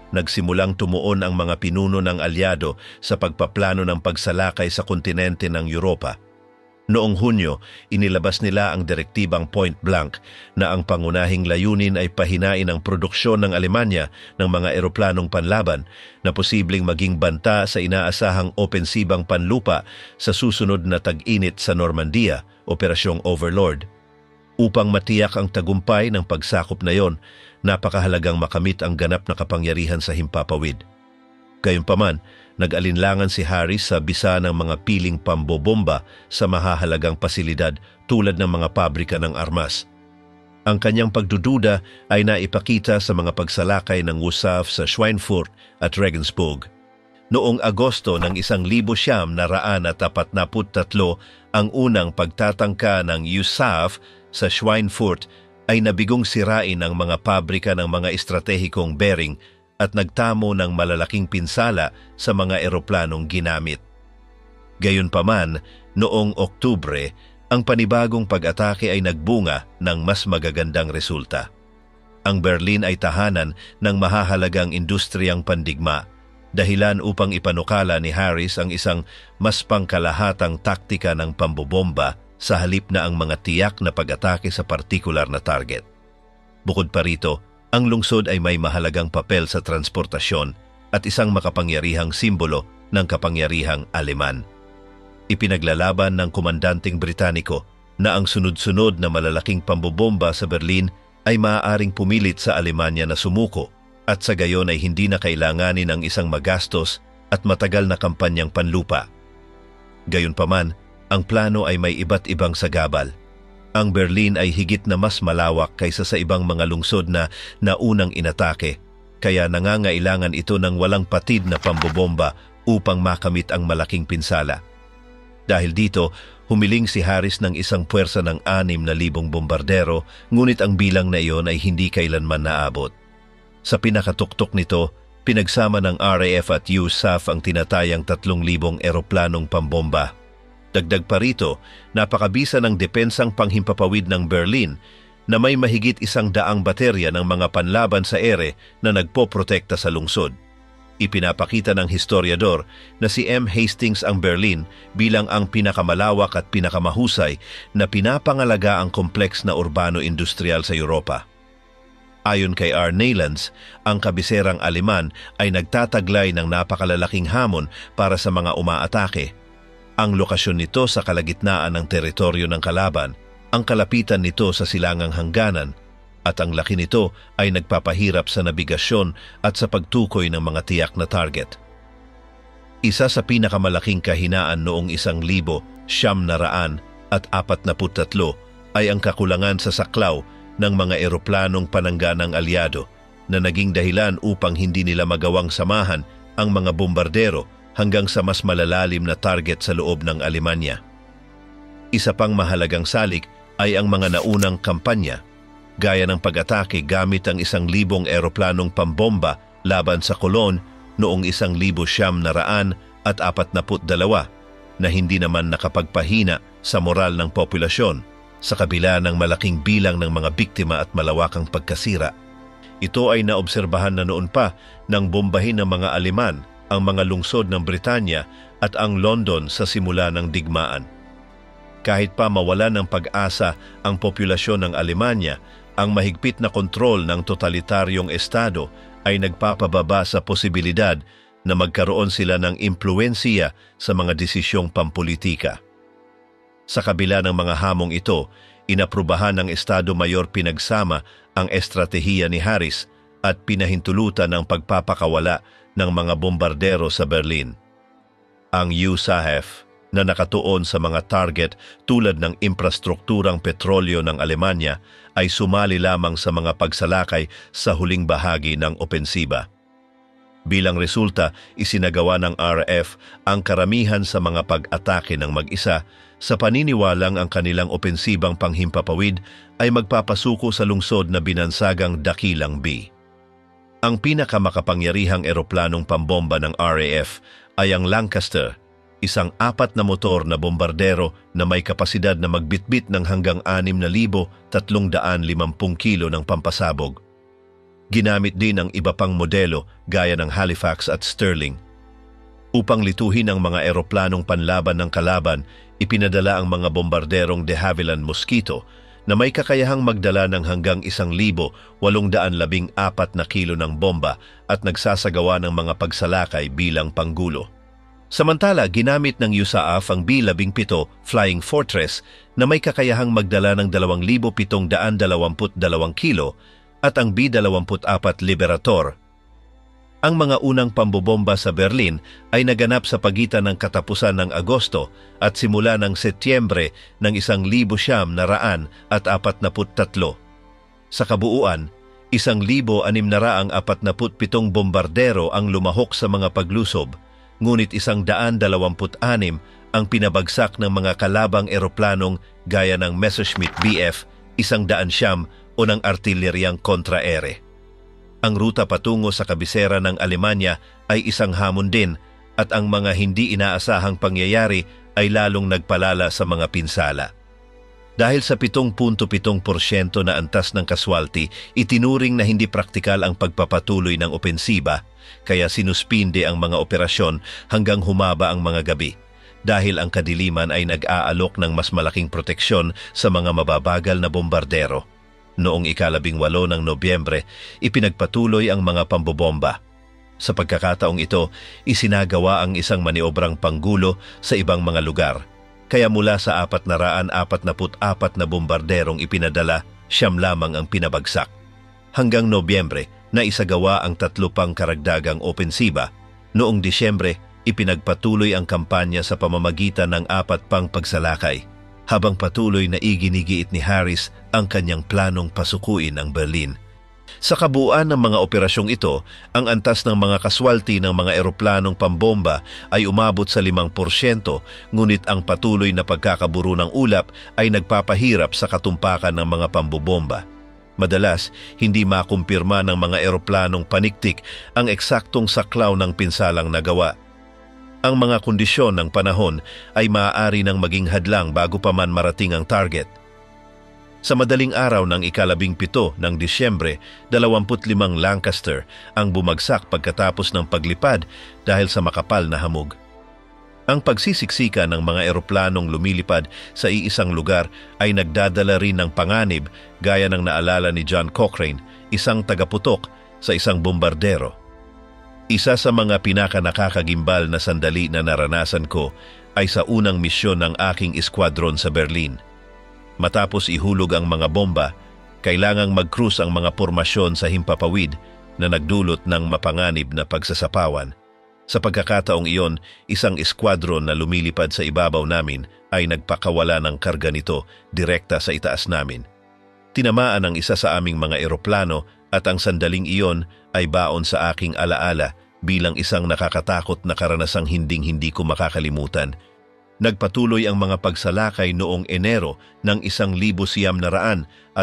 nagsimulang tumuon ang mga pinuno ng alyado sa pagpaplano ng pagsalakay sa kontinente ng Europa. Noong Hunyo, inilabas nila ang direktibang point blank na ang pangunahing layunin ay pahinain ang produksyon ng Alemanya ng mga eroplanong panlaban na posibleng maging banta sa inaasahang opensibang panlupa sa susunod na tag-init sa Normandia, Operasyong Overlord. Upang matiyak ang tagumpay ng pagsakop na yon, napakahalagang makamit ang ganap na kapangyarihan sa himpapawid. Gayunpaman, nag-alinlangan si Harris sa bisa ng mga piling pambobomba sa mahahalagang pasilidad tulad ng mga pabrika ng armas. Ang kanyang pagdududa ay naipakita sa mga pagsalakay ng USAF sa Schweinfurt at Regensburg. Noong Agosto ng 1943 ang unang pagtatangka ng USAF sa Schweinfurt ay nabigong sirain ang mga pabrika ng mga estratehikong bearing at nagtamo ng malalaking pinsala sa mga eroplanong ginamit. Gayunpaman, noong Oktubre, ang panibagong pag-atake ay nagbunga ng mas magagandang resulta. Ang Berlin ay tahanan ng mahahalagang industriyang pandigma, dahilan upang ipanukala ni Harris ang isang mas pangkalahatang taktika ng pambobomba sa halip na ang mga tiyak na pag-atake sa partikular na target. Bukod pa rito, ang lungsod ay may mahalagang papel sa transportasyon at isang makapangyarihang simbolo ng kapangyarihang Aleman. Ipinaglalaban ng komandanteng Britaniko na ang sunod-sunod na malalaking pambobomba sa Berlin ay maaaring pumilit sa Alemanya na sumuko at sa gayon ay hindi na kailanganin ang isang magastos at matagal na kampanyang panlupa. Gayunpaman, ang plano ay may iba't ibang sagabal. Ang Berlin ay higit na mas malawak kaysa sa ibang mga lungsod na naunang inatake, kaya nangangailangan ito ng walang patid na pambobomba upang makamit ang malaking pinsala. Dahil dito, humiling si Harris ng isang puwersa ng 6,000 bombardero, ngunit ang bilang na iyon ay hindi kailanman naabot. Sa pinakatuktok nito, pinagsama ng RAF at USAF ang tinatayang 3,000 eroplanong pambomba. Dagdag pa rito, napakabisa ng depensang panghimpapawid ng Berlin na may mahigit 100 baterya ng mga panlaban sa ere na nagpoprotekta sa lungsod. Ipinapakita ng historiador na si M. Hastings ang Berlin bilang ang pinakamalawak at pinakamahusay na pinapangalaga ang kompleks na urbano-industrial sa Europa. Ayon kay R. Neylands, ang kabiserang Aleman ay nagtataglay ng napakalalaking hamon para sa mga umaatake. Ang lokasyon nito sa kalagitnaan ng teritoryo ng kalaban, ang kalapitan nito sa silangang hangganan, at ang laki nito ay nagpapahirap sa nabigasyon at sa pagtukoy ng mga tiyak na target. Isa sa pinakamalaking kahinaan noong 1,943 ay ang kakulangan sa saklaw ng mga eroplanong panangganang alyado na naging dahilan upang hindi nila magawang samahan ang mga bombardero hanggang sa mas malalalim na target sa loob ng Alemanya. Isa pang mahalagang salik ay ang mga naunang kampanya, gaya ng pag-atake gamit ang 1,000 eroplanong pambomba laban sa Cologne noong 1942 na hindi naman nakapagpahina sa moral ng populasyon sa kabila ng malaking bilang ng mga biktima at malawakang pagkasira. Ito ay naobserbahan na noon pa nang bombahin ng mga Aleman ang mga lungsod ng Britanya at ang London sa simula ng digmaan. Kahit pa mawalan ng pag-asa ang populasyon ng Alemanya, ang mahigpit na kontrol ng totalitaryong estado ay nagpapababa sa posibilidad na magkaroon sila ng impluwensiya sa mga desisyong pampolitika. Sa kabila ng mga hamong ito, inaprubahan ng Estado Mayor pinagsama ang estratehiya ni Harris at pinahintulutan ang pagpapakawala ng mga bombardero sa Berlin. Ang USAF na nakatuon sa mga target tulad ng infrastrukturang petrolyo ng Alemanya ay sumali lamang sa mga pagsalakay sa huling bahagi ng opensiba. Bilang resulta, isinagawa ng RAF ang karamihan sa mga pag-atake ng mag-isa sa paniniwalang ang kanilang opensibang panghimpapawid ay magpapasuko sa lungsod na binansagang Dakilang B. Ang pinakamakapangyarihang eroplanong pambomba ng RAF ay ang Lancaster, isang 4 na motor na bombardero na may kapasidad na magbitbit ng hanggang 6,350 kilo ng pampasabog. Ginamit din ang iba pang modelo gaya ng Halifax at Stirling. Upang lituhin ang mga eroplanong panlaban ng kalaban, Ipinadala ang mga bombarderong de Havilland Mosquito na may kakayahang magdala ng hanggang 1,814 na kilo ng bomba at nagsasagawa ng mga pagsalakay bilang panggulo. Samantala, ginamit ng USAF ang B-17 Flying Fortress na may kakayahang magdala ng 2,722 kilo at ang B-24 Liberator. Ang mga unang pambobomba sa Berlin ay naganap sa pagitan ng katapusan ng Agosto at simula ng Setyembre ng 1,943. Sa kabuuan, 1,647 bombardero ang lumahok sa mga paglusob, ngunit 126 ang pinabagsak ng mga kalabang eroplanong gaya ng Messerschmitt Bf 100 o ng artileryang kontra-ere. Ang ruta patungo sa kabisera ng Alemanya ay isang hamon din at ang mga hindi inaasahang pangyayari ay lalong nagpalala sa mga pinsala. Dahil sa 7.7% na antas ng kaswalti, itinuring na hindi praktikal ang pagpapatuloy ng opensiba, kaya sinuspinde ang mga operasyon hanggang humaba ang mga gabi. Dahil ang kadiliman ay nag-aalok ng mas malaking proteksyon sa mga mababagal na bombardero. Noong 18 ng Nobyembre, ipinagpatuloy ang mga pambobomba. Sa pagkakataong ito, isinagawa ang isang maniobrang panggulo sa ibang mga lugar. Kaya mula sa 444 na bombarderong ipinadala, 9 lamang ang pinabagsak. Hanggang Nobyembre, naisagawa ang 3 pang karagdagang opensiba. Noong Disyembre, ipinagpatuloy ang kampanya sa pamamagitan ng 4 pang pagsalakay. Habang patuloy na iginigiit ni Harris ang kanyang planong pasukuin ang Berlin. Sa kabuuan ng mga operasyong ito, ang antas ng mga kaswalti ng mga eroplanong pambomba ay umabot sa 5%, ngunit ang patuloy na pagkakaburo ng ulap ay nagpapahirap sa katumpakan ng mga pambobomba. Madalas, hindi makumpirma ng mga eroplanong paniktik ang eksaktong saklaw ng pinsalang nagawa. Ang mga kondisyon ng panahon ay maaari nang maging hadlang bago pa man marating ang target. Sa madaling araw ng 17 ng Disyembre, 25 Lancaster ang bumagsak pagkatapos ng paglipad dahil sa makapal na hamog. Ang pagsisiksika ng mga eroplanong lumilipad sa iisang lugar ay nagdadala rin ng panganib gaya ng naalala ni John Cochrane, isang tagaputok sa isang bombardero. Isa sa mga pinakanakakagimbal na sandali na naranasan ko ay sa unang misyon ng aking eskwadron sa Berlin. Matapos ihulog ang mga bomba, kailangang mag-cruise ang mga pormasyon sa himpapawid na nagdulot ng mapanganib na pagsasapawan. Sa pagkakataong iyon, isang eskwadron na lumilipad sa ibabaw namin ay nagpakawala ng karga nito direkta sa itaas namin. Tinamaan ang isa sa aming mga eroplano at ang sandaling iyon ay baon sa aking alaala bilang isang nakakatakot na karanasang hinding-hindi ko makakalimutan. Nagpatuloy ang mga pagsalakay noong Enero ng 1944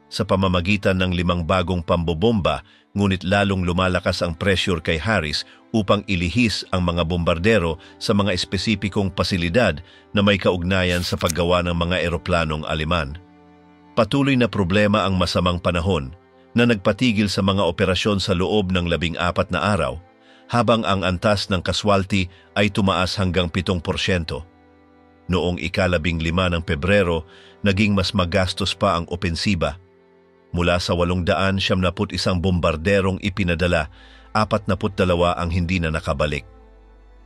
sa pamamagitan ng 5 bagong pambobomba, ngunit lalong lumalakas ang pressure kay Harris upang ilihis ang mga bombardero sa mga espesipikong pasilidad na may kaugnayan sa paggawa ng mga eroplanong Aleman. Patuloy na problema ang masamang panahon na nagpatigil sa mga operasyon sa loob ng 14 na araw, habang ang antas ng kaswalti ay tumaas hanggang 7%. Noong 15 ng Pebrero, naging mas magastos pa ang opensiba. Mula sa 871 bombarderong ipinadala, 42 ang hindi na nakabalik.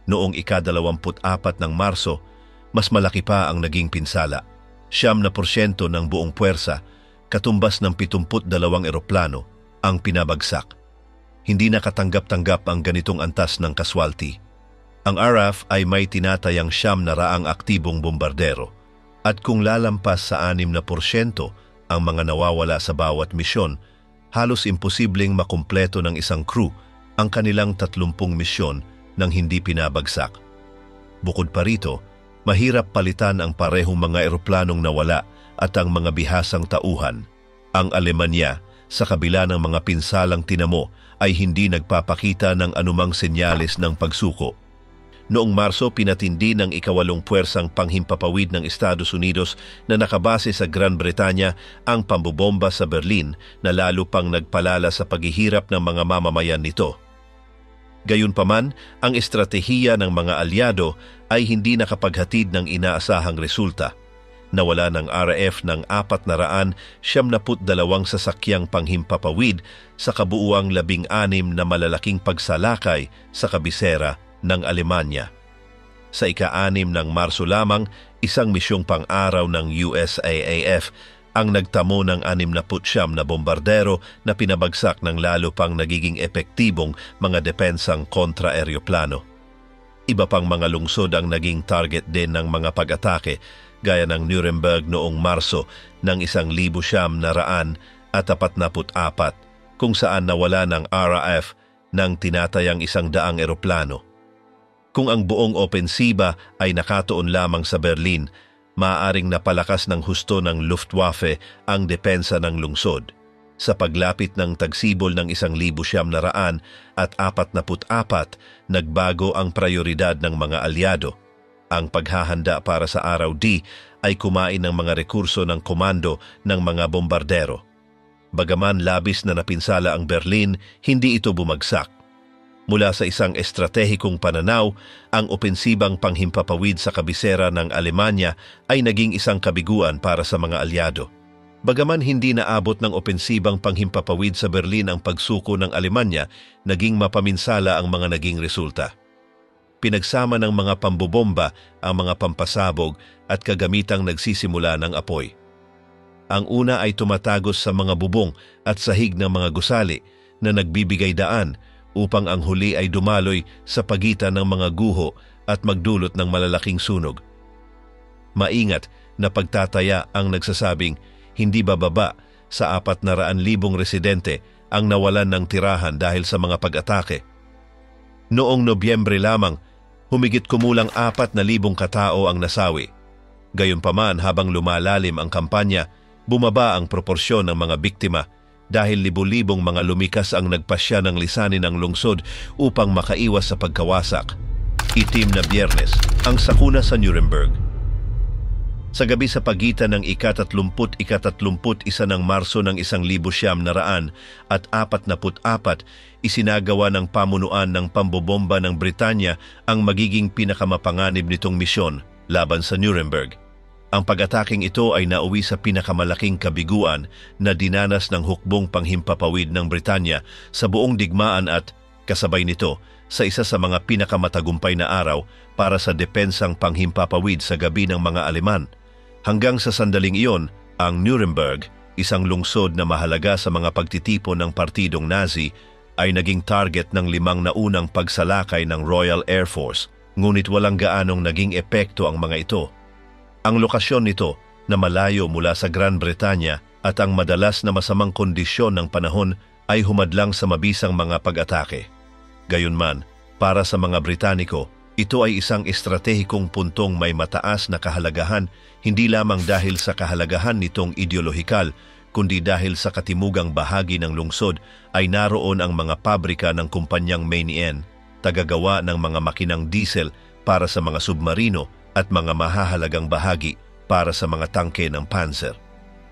Noong 24 ng Marso, mas malaki pa ang naging pinsala. 9% ng buong puwersa, katumbas ng 72 eroplano, ang pinabagsak. Hindi nakatanggap-tanggap ang ganitong antas ng kaswalti. Ang RAF ay may tinatayang 900 aktibong bombardero, at kung lalampas sa 6% ang mga nawawala sa bawat misyon, halos imposibleng makumpleto ng isang crew ang kanilang 30 misyon nang hindi pinabagsak. Bukod pa rito, mahirap palitan ang parehong mga eroplanong nawala at ang mga bihasang tauhan. Ang Alemanya, sa kabila ng mga pinsalang tinamo, ay hindi nagpapakita ng anumang senyales ng pagsuko. Noong Marso, pinatindi ng 8 puwersang panghimpapawid ng Estados Unidos na nakabase sa Gran Bretanya ang pambobomba sa Berlin na lalo pang nagpalala sa paghihirap ng mga mamamayan nito. Gayunpaman, ang estratehiya ng mga alyado ay hindi nakapaghatid ng inaasahang resulta. Nawala ng RAF ng 472 sasakyang panghimpapawid sa kabuuang 16 na malalaking pagsalakay sa kabisera ng Alemanya. Sa ika-6 ng Marso lamang, isang misyong pang-araw ng USAAF ang nagtamo ng 69 na bombardero na pinabagsak ng lalo pang nagiging epektibong mga depensang kontra-eroplano. Iba pang mga lungsod ang naging target din ng mga pag-atake, gaya ng Nuremberg noong Marso ng 1,944 kung saan nawala ng RAF ng tinatayang 100 eroplano. Kung ang buong opensiba ay nakatuon lamang sa Berlin, maaaring napalakas ng husto ng Luftwaffe ang depensa ng lungsod. Sa paglapit ng tagsibol ng 1,944, nagbago ang prioridad ng mga alyado. Ang paghahanda para sa araw D ay kumain ng mga rekurso ng komando ng mga bombardero. Bagaman labis na napinsala ang Berlin, hindi ito bumagsak. Mula sa isang estratehikong pananaw, ang opensibang panghimpapawid sa kabisera ng Alemanya ay naging isang kabiguan para sa mga alyado. Bagaman hindi naabot ng opensibang panghimpapawid sa Berlin ang pagsuko ng Alemanya, naging mapaminsala ang mga naging resulta. Pinagsama ng mga pambobomba ang mga pampasabog at kagamitang nagsisimula ng apoy. Ang una ay tumatagos sa mga bubong at sahig ng mga gusali na nagbibigay daan upang ang huli ay dumaloy sa pagitan ng mga guho at magdulot ng malalaking sunog. Maingat na pagtataya ang nagsasabing hindi bababa sa 400,000 residente ang nawalan ng tirahan dahil sa mga pag-atake. Noong Nobyembre lamang, humigit kumulang 4,000 katao ang nasawi. Gayunpaman, habang lumalalim ang kampanya, bumaba ang proporsyon ng mga biktima dahil libo-libong mga lumikas ang nagpasya ng lisanin ang lungsod upang makaiwas sa pagkawasak. Itim na Biyernes, ang sakuna sa Nuremberg. Sa gabi sa pagitan ng ika-30-ika-31 ng Marso ng 1944, isinagawa ng pamunuan ng pambobomba ng Britanya ang magiging pinakamapanganib nitong misyon laban sa Nuremberg. Ang pag-ataking ito ay nauwi sa pinakamalaking kabiguan na dinanas ng hukbong panghimpapawid ng Britanya sa buong digmaan at, kasabay nito, sa isa sa mga pinakamatagumpay na araw para sa depensang panghimpapawid sa gabi ng mga Aleman. Hanggang sa sandaling iyon, ang Nuremberg, isang lungsod na mahalaga sa mga pagtitipon ng partidong Nazi, ay naging target ng 5 naunang pagsalakay ng Royal Air Force, ngunit walang gaanong naging epekto ang mga ito. Ang lokasyon nito na malayo mula sa Gran Bretanya at ang madalas na masamang kondisyon ng panahon ay humadlang sa mabisang mga pag-atake. Gayunman, para sa mga Britaniko, ito ay isang estratehikong puntong may mataas na kahalagahan, hindi lamang dahil sa kahalagahan nitong ideolohikal, kundi dahil sa katimugang bahagi ng lungsod ay naroon ang mga pabrika ng kumpanyang Mainien, tagagawa ng mga makinang diesel para sa mga submarino at mga mahahalagang bahagi para sa mga tangke ng Panzer.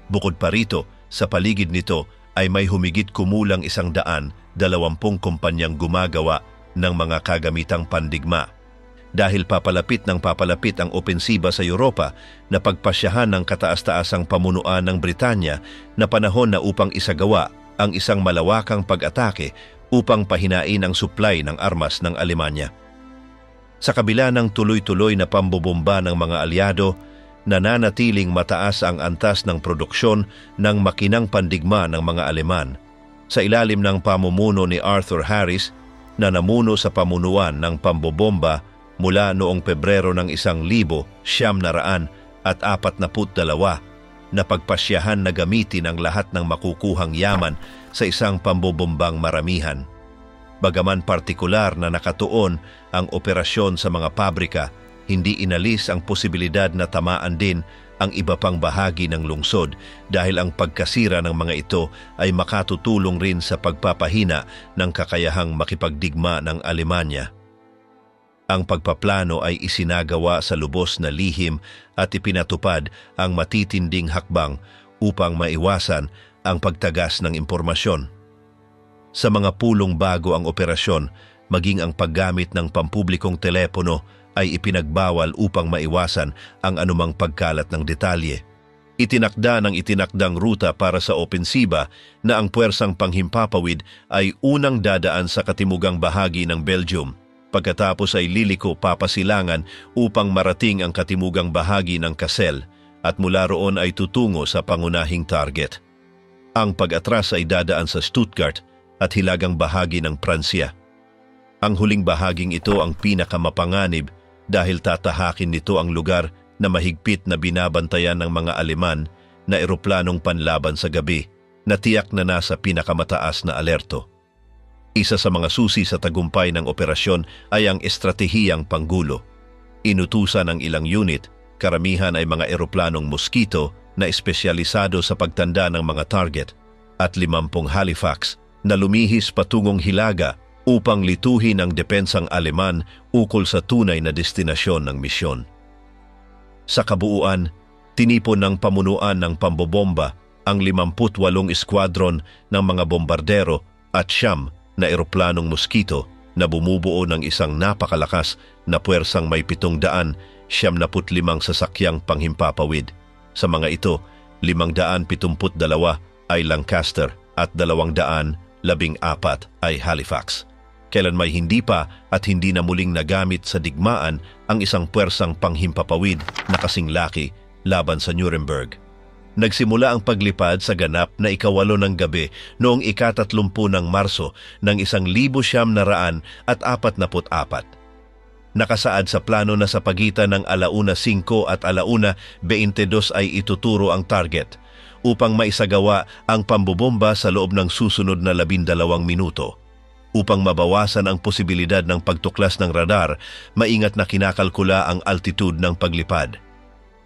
Bukod pa rito, sa paligid nito ay may humigit kumulang 120 kumpanyang gumagawa ng mga kagamitang pandigma. Dahil papalapit ang opensiba sa Europa, napagpasyahan ng kataas-taasang pamunuan ng Britanya na panahon na upang isagawa ang isang malawakang pag-atake upang pahinain ang supply ng armas ng Alemanya. Sa kabila ng tuloy-tuloy na pambobomba ng mga alyado, nananatiling mataas ang antas ng produksyon ng makinang pandigma ng mga Aleman. Sa ilalim ng pamumuno ni Arthur Harris, na namuno sa pamunuan ng pambobomba mula noong Pebrero ng 1942, napagpasyahan na gamitin ang lahat ng makukuhang yaman sa isang pambobombang maramihan. Bagaman partikular na nakatuon ang operasyon sa mga pabrika, hindi inalis ang posibilidad na tamaan din ang iba pang bahagi ng lungsod dahil ang pagkasira ng mga ito ay makatutulong rin sa pagpapahina ng kakayahang makipagdigma ng Alemanya. Ang pagpaplano ay isinagawa sa lubos na lihim at ipinatupad ang matitinding hakbang upang maiwasan ang pagtagas ng impormasyon. Sa mga pulong bago ang operasyon, maging ang paggamit ng pampublikong telepono ay ipinagbawal upang maiwasan ang anumang pagkalat ng detalye. Itinakda ng itinakdang ruta para sa opensiba na ang puwersang panghimpapawid ay unang dadaan sa katimugang bahagi ng Belgium, pagkatapos ay liliko papasilangan upang marating ang katimugang bahagi ng Cassel at mula roon ay tutungo sa pangunahing target. Ang pag-atras ay dadaan sa Stuttgart at hilagang bahagi ng Pransya. Ang huling bahaging ito ang pinakamapanganib dahil tatahakin nito ang lugar na mahigpit na binabantayan ng mga Aleman na eroplanong panlaban sa gabi na tiyak na nasa pinakamataas na alerto. Isa sa mga susi sa tagumpay ng operasyon ay ang estratehiyang panggulo. Inutusan ng ilang unit, karamihan ay mga eroplanong Mosquito na espesyalisado sa pagtanda ng mga target, at 50 Halifax na lumihis patungong Hilaga upang lituhin ang depensang Aleman ukol sa tunay na destinasyon ng misyon. Sa kabuuan, tinipon ng pamunuan ng pambobomba ang 58 eskwadron ng mga bombardero at 9 na eroplanong Mosquito na bumubuo ng isang napakalakas na puwersang may 775 sasakyang panghimpapawid. Sa mga ito, 572 ay Lancaster at 214 ay Halifax. Kailan may hindi pa at hindi na muling nagamit sa digmaan ang isang puwersang panghimpapawid na kasing laki laban sa Nuremberg. Nagsimula ang paglipad sa ganap na 8 ng gabi noong 30 ng Marso ng 1944. Nakasaad sa plano na sa pagitan ng 1:05 at 1:22 ay ituturo ang target upang maisagawa ang pambobomba sa loob ng susunod na 12 minuto. Upang mabawasan ang posibilidad ng pagtuklas ng radar, maingat na kinakalkula ang altitude ng paglipad.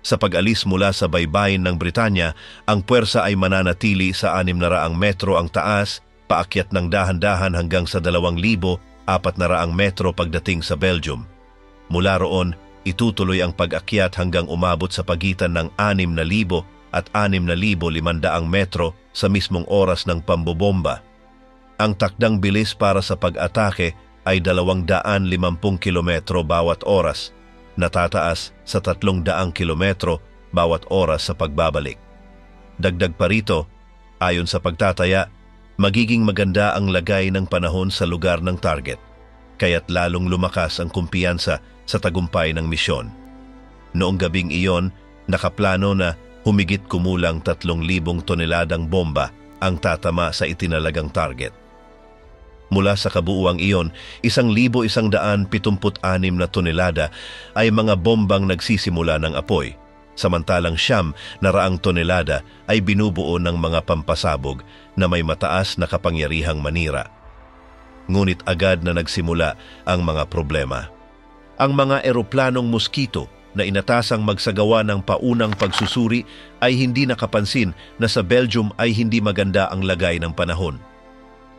Sa pag-alis mula sa baybayin ng Britanya, ang puwersa ay mananatili sa 600 metro ang taas, paakyat ng dahan-dahan hanggang sa 2,400 metro pagdating sa Belgium. Mula roon, itutuloy ang pag-akyat hanggang umabot sa pagitan ng 6,000 at 6,500 metro sa mismong oras ng pambobomba. Ang takdang bilis para sa pag-atake ay 250 kilometro bawat oras, natataas sa 300 kilometro bawat oras sa pagbabalik. Dagdag pa rito, ayon sa pagtataya, magiging maganda ang lagay ng panahon sa lugar ng target, kaya't lalong lumakas ang kumpiyansa sa tagumpay ng misyon. Noong gabing iyon, nakaplano na humigit kumulang 3,000 toneladang bomba ang tatama sa itinalagang target. Mula sa kabuuang iyon, 1,176 na tonelada ay mga bombang nagsisimula ng apoy, samantalang 900 tonelada ay binubuo ng mga pampasabog na may mataas na kapangyarihang manira. Ngunit agad na nagsimula ang mga problema. Ang mga eroplanong Mosquito na inatasang magsagawa ng paunang pagsusuri ay hindi nakapansin na sa Belgium ay hindi maganda ang lagay ng panahon.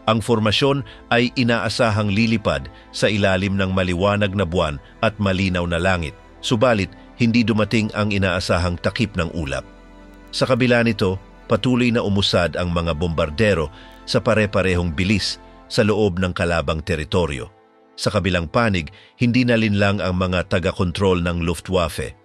Ang formasyon ay inaasahang lilipad sa ilalim ng maliwanag na buwan at malinaw na langit, subalit hindi dumating ang inaasahang takip ng ulap. Sa kabila nito, patuloy na umusad ang mga bombardero sa pare-parehong bilis sa loob ng kalabang teritoryo. Sa kabilang panig, hindi nalinlang ang mga taga-kontrol ng Luftwaffe.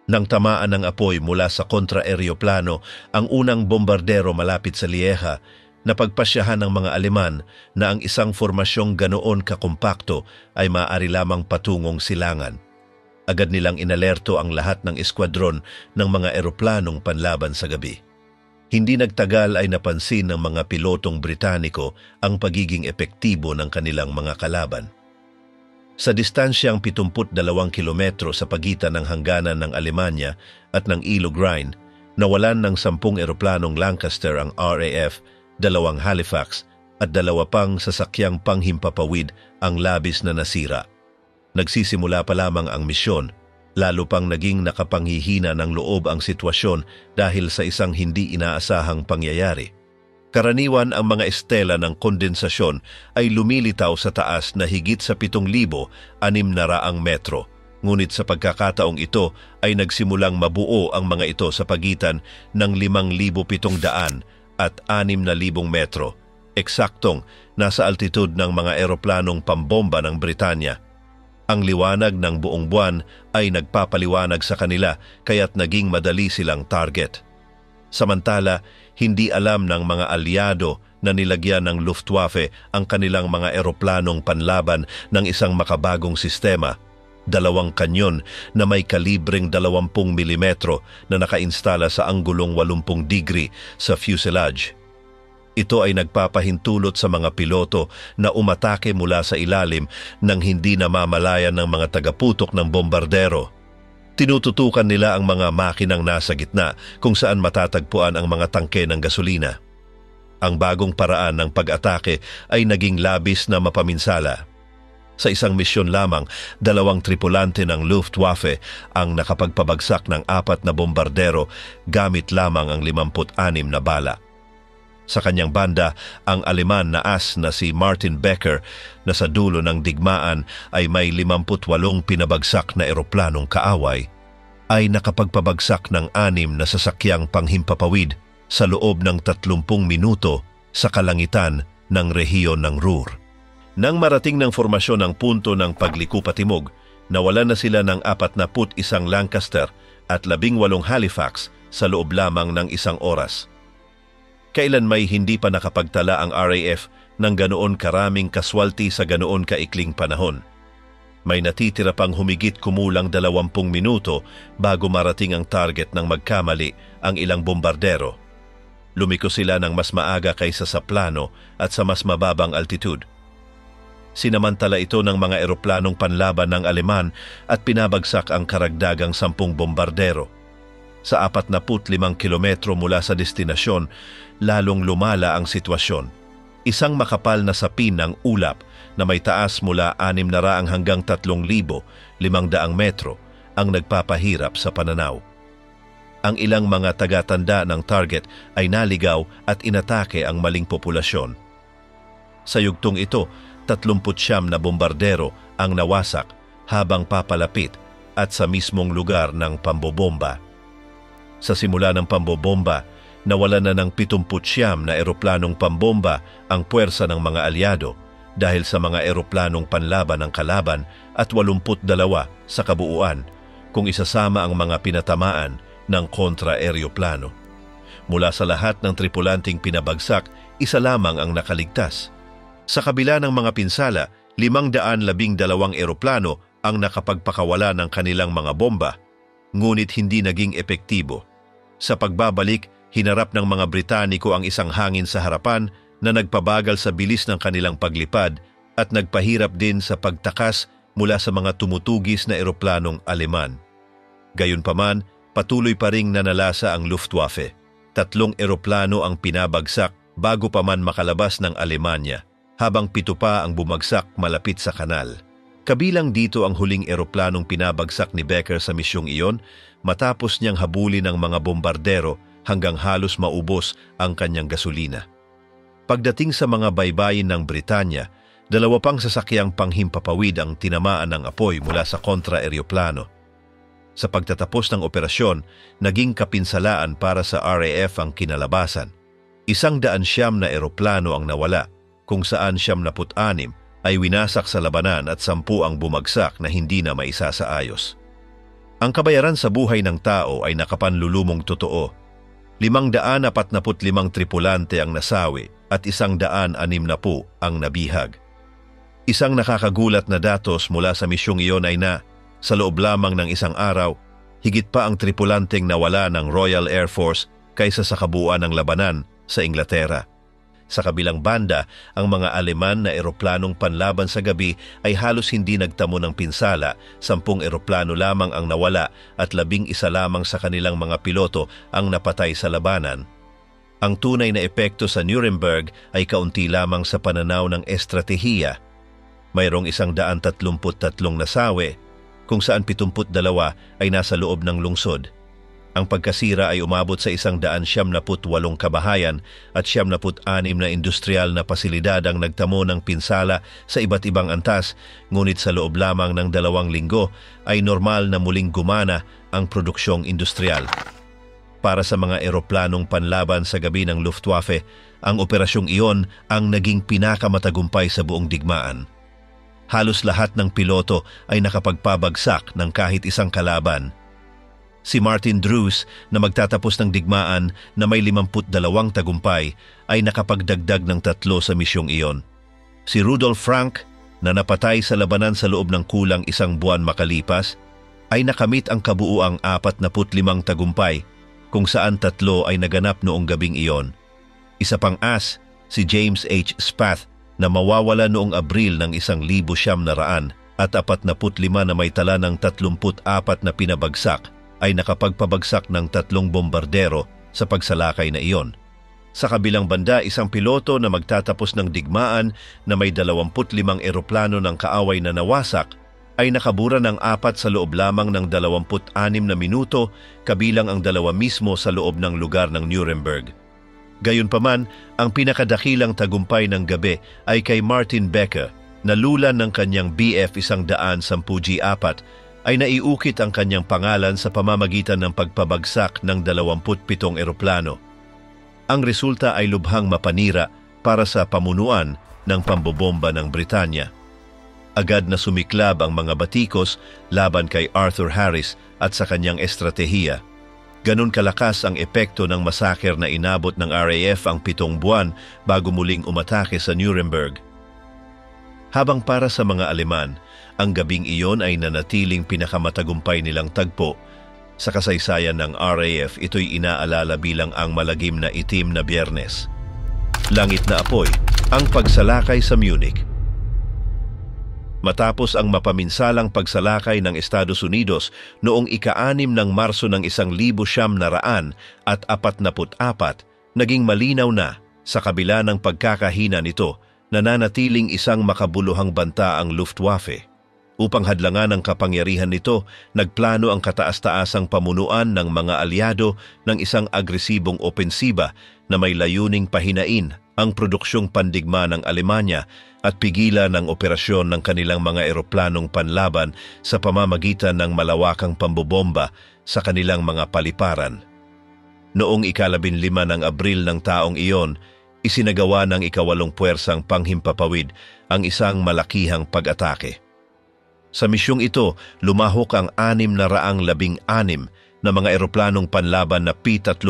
Nang tamaan ng apoy mula sa kontra-eroplano ang unang bombardero malapit sa Lieja, napagpasyahan ng mga Aleman na ang isang formasyong ganoon kakumpakto ay maaari lamang patungong silangan. Agad nilang inalerto ang lahat ng eskwadron ng mga eroplanong panlaban sa gabi. Hindi nagtagal ay napansin ng mga pilotong Britaniko ang pagiging epektibo ng kanilang mga kalaban. Sa distansyang 72 kilometro sa pagitan ng hangganan ng Alemanya at ng Ilog Rhine, nawalan ng 10 eroplanong Lancaster ang RAF, 2 Halifax at 2 pang sasakyang panghimpapawid ang labis na nasira. Nagsisimula pa lamang ang misyon, lalo pang naging nakapanghihina ng loob ang sitwasyon dahil sa isang hindi inaasahang pangyayari. Karaniwan ang mga estela ng kondensasyon ay lumilitaw sa taas na higit sa 7,600 metro, ngunit sa pagkakataong ito ay nagsimulang mabuo ang mga ito sa pagitan ng 5,700 at 6,000 metro eksaktong nasa altitude ng mga eroplanong pambomba ng Britanya. Ang liwanag ng buong buwan ay nagpapaliwanag sa kanila kaya't naging madali silang target. Samantala, hindi alam ng mga alyado na nilagyan ng Luftwaffe ang kanilang mga eroplanong panlaban ng isang makabagong sistema, 2 kanyon na may kalibreng 20 mm na nakainstala sa anggulong 80 degree sa fuselage. Ito ay nagpapahintulot sa mga piloto na umatake mula sa ilalim nang hindi namamalayan ng mga tagaputok ng bombardero. Tinututukan nila ang mga makinang nasa gitna kung saan matatagpuan ang mga tangke ng gasolina. Ang bagong paraan ng pag-atake ay naging labis na mapaminsala. Sa isang misyon lamang, 2 tripulante ng Luftwaffe ang nakapagpabagsak ng 4 na bombardero gamit lamang ang 56 na bala. Sa kanyang banda, ang Aleman na as na si Martin Becker na sa dulo ng digmaan ay may 58 pinabagsak na eroplanong kaaway, ay nakapagpabagsak ng 6 na sasakyang panghimpapawid sa loob ng 30 minuto sa kalangitan ng rehiyon ng Ruhr. Nang marating ng formasyon ang punto ng pagliko patimog, nawalan na sila ng 41 Lancaster at 18 Halifax sa loob lamang ng 1 oras. Kailan may hindi pa nakapagtala ang RAF ng ganoon karaming kaswalti sa ganoon kaikling panahon. May natitira pang humigit kumulang 20 minuto bago marating ang target ng magkamali ang ilang bombardero. Lumiko sila ng mas maaga kaysa sa plano at sa mas mababang altitude. Sinamantala ito ng mga eroplanong panlaban ng Aleman at pinabagsak ang karagdagang 10 bombardero. Sa 45 kilometro mula sa destinasyon, lalong lumala ang sitwasyon. Isang makapal na sapin ng ulap na may taas mula 600 hanggang 3,500 metro ang nagpapahirap sa pananaw. Ang ilang mga tagatanda ng target ay naligaw at inatake ang maling populasyon. Sa yugtong ito, 39 na bombardero ang nawasak habang papalapit at sa mismong lugar ng pambobomba. Sa simula ng pambobomba, nawalan na ng 79 na eroplanong pambomba ang puwersa ng mga alyado dahil sa mga eroplanong panlaban ng kalaban at 82 sa kabuuan kung isasama ang mga pinatamaan ng kontra-eroplano. Mula sa lahat ng tripulanting pinabagsak, isa lamang ang nakaligtas. Sa kabila ng mga pinsala, 512 eroplano ang nakapagpakawala ng kanilang mga bomba, ngunit hindi naging epektibo. Sa pagbabalik, hinarap ng mga Britaniko ang isang hangin sa harapan na nagpabagal sa bilis ng kanilang paglipad at nagpahirap din sa pagtakas mula sa mga tumutugis na eroplanong Aleman. Gayunpaman, patuloy pa ring nanalasa ang Luftwaffe. 3 eroplano ang pinabagsak bago pa man makalabas ng Alemanya, habang 7 pa ang bumagsak malapit sa kanal. Kabilang dito ang huling eroplanong pinabagsak ni Becker sa misyong iyon matapos niyang habulin ng mga bombardero hanggang halos maubos ang kanyang gasolina. Pagdating sa mga baybayin ng Britanya, 2 pang sasakyang panghimpapawid ang tinamaan ng apoy mula sa kontra-eroplano. Sa pagtatapos ng operasyon, naging kapinsalaan para sa RAF ang kinalabasan. 109 na eroplano ang nawala, kung saan 76 ay winasak sa labanan at 10 ang bumagsak na hindi na maisasaayos. Ang kabayaran sa buhay ng tao ay nakapanlulumong totoo. 545 tripulante ang nasawi at 160 ang nabihag. Isang nakakagulat na datos mula sa misyong iyon ay na, sa loob lamang ng 1 araw, higit pa ang tripulanteng nawala ng Royal Air Force kaysa sa kabuuan ng labanan sa Inglaterra. Sa kabilang banda, ang mga Aleman na eroplanong panlaban sa gabi ay halos hindi nagtamo ng pinsala, 10 eroplano lamang ang nawala at 11 lamang sa kanilang mga piloto ang napatay sa labanan. Ang tunay na epekto sa Nuremberg ay kaunti lamang sa pananaw ng estratehiya. Mayroong 133 nasawi, kung saan 72 ay nasa loob ng lungsod. Ang pagkasira ay umabot sa 178 kabahayan at 76 na industrial na pasilidad ang nagtamo ng pinsala sa iba't ibang antas, ngunit sa loob lamang ng 2 linggo ay normal na muling gumana ang produksyong industrial. Para sa mga eroplanong panlaban sa gabi ng Luftwaffe, ang Operasyong iyon ang naging pinakamatagumpay sa buong digmaan. Halos lahat ng piloto ay nakapagpabagsak ng kahit isang kalaban. Si Martin Drews na magtatapos ng digmaan na may 52 tagumpay ay nakapagdagdag ng 3 sa misyong iyon. Si Rudolf Frank na napatay sa labanan sa loob ng kulang 1 buwan makalipas ay nakamit ang kabuuang 45 tagumpay kung saan 3 ay naganap noong gabing iyon. Isa pang as, si James H. Spath na mawawala noong Abril ng 1900 at 45 na may tala ng 34 na pinabagsak ay nakapagpabagsak ng 3 bombardero sa pagsalakay na iyon. Sa kabilang banda, isang piloto na magtatapos ng digmaan na may 25 eroplano ng kaaway na nawasak ay nakabura ng 4 sa loob lamang ng 26 na minuto, kabilang ang 2 mismo sa loob ng lugar ng Nuremberg. Gayunpaman, ang pinakadakilang tagumpay ng gabi ay kay Martin Becker na lulan ng kanyang Bf-110G4 ay naiukit ang kanyang pangalan sa pamamagitan ng pagpabagsak ng 27 eroplano. Ang resulta ay lubhang mapanira para sa pamunuan ng pambobomba ng Britanya. Agad na sumiklab ang mga batikos laban kay Arthur Harris at sa kanyang estratehiya. Ganon kalakas ang epekto ng masaker na inabot ng RAF ang 7 buwan bago muling umatake sa Nuremberg. Habang para sa mga Aleman, ang gabing iyon ay nanatiling pinakamatagumpay nilang tagpo. Sa kasaysayan ng RAF, ito'y inaalala bilang ang malagim na itim na Biyernes. Langit na apoy, ang pagsalakay sa Munich. Matapos ang mapaminsalang pagsalakay ng Estados Unidos noong ika-6 ng Marso ng 1944, naging malinaw na sa kabila ng pagkakahina nito, nananatiling isang makabuluhang banta ang Luftwaffe. Upang hadlangan ang kapangyarihan nito, nagplano ang kataas-taasang pamunuan ng mga alyado ng isang agresibong opensiba na may layuning pahinain ang produksyong pandigma ng Alemanya at pigilan ang operasyon ng kanilang mga eroplanong panlaban sa pamamagitan ng malawakang pambobomba sa kanilang mga paliparan. Noong ika-15 ng Abril ng taong iyon, isinagawa ng ika-8 puwersang panghimpapawid ang isang malakihang pag-atake. Sa misyong ito, lumahok ang 616 na mga eroplanong panlaban na P-38,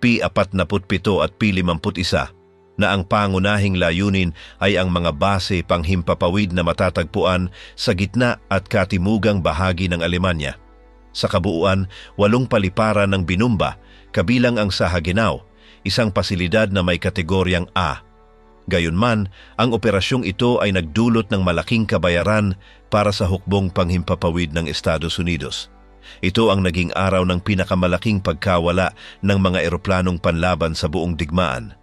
P-47 at P-51 na ang pangunahing layunin ay ang mga base panghimpapawid na matatagpuan sa gitna at katimugang bahagi ng Alemanya. Sa kabuuan, 8 paliparan ng binumba, kabilang ang sa Hagenau, isang pasilidad na may kategoryang A. Gayunman, ang operasyong ito ay nagdulot ng malaking kabayaran para sa hukbong panghimpapawid ng Estados Unidos. Ito ang naging araw ng pinakamalaking pagkawala ng mga eroplanong panlaban sa buong digmaan.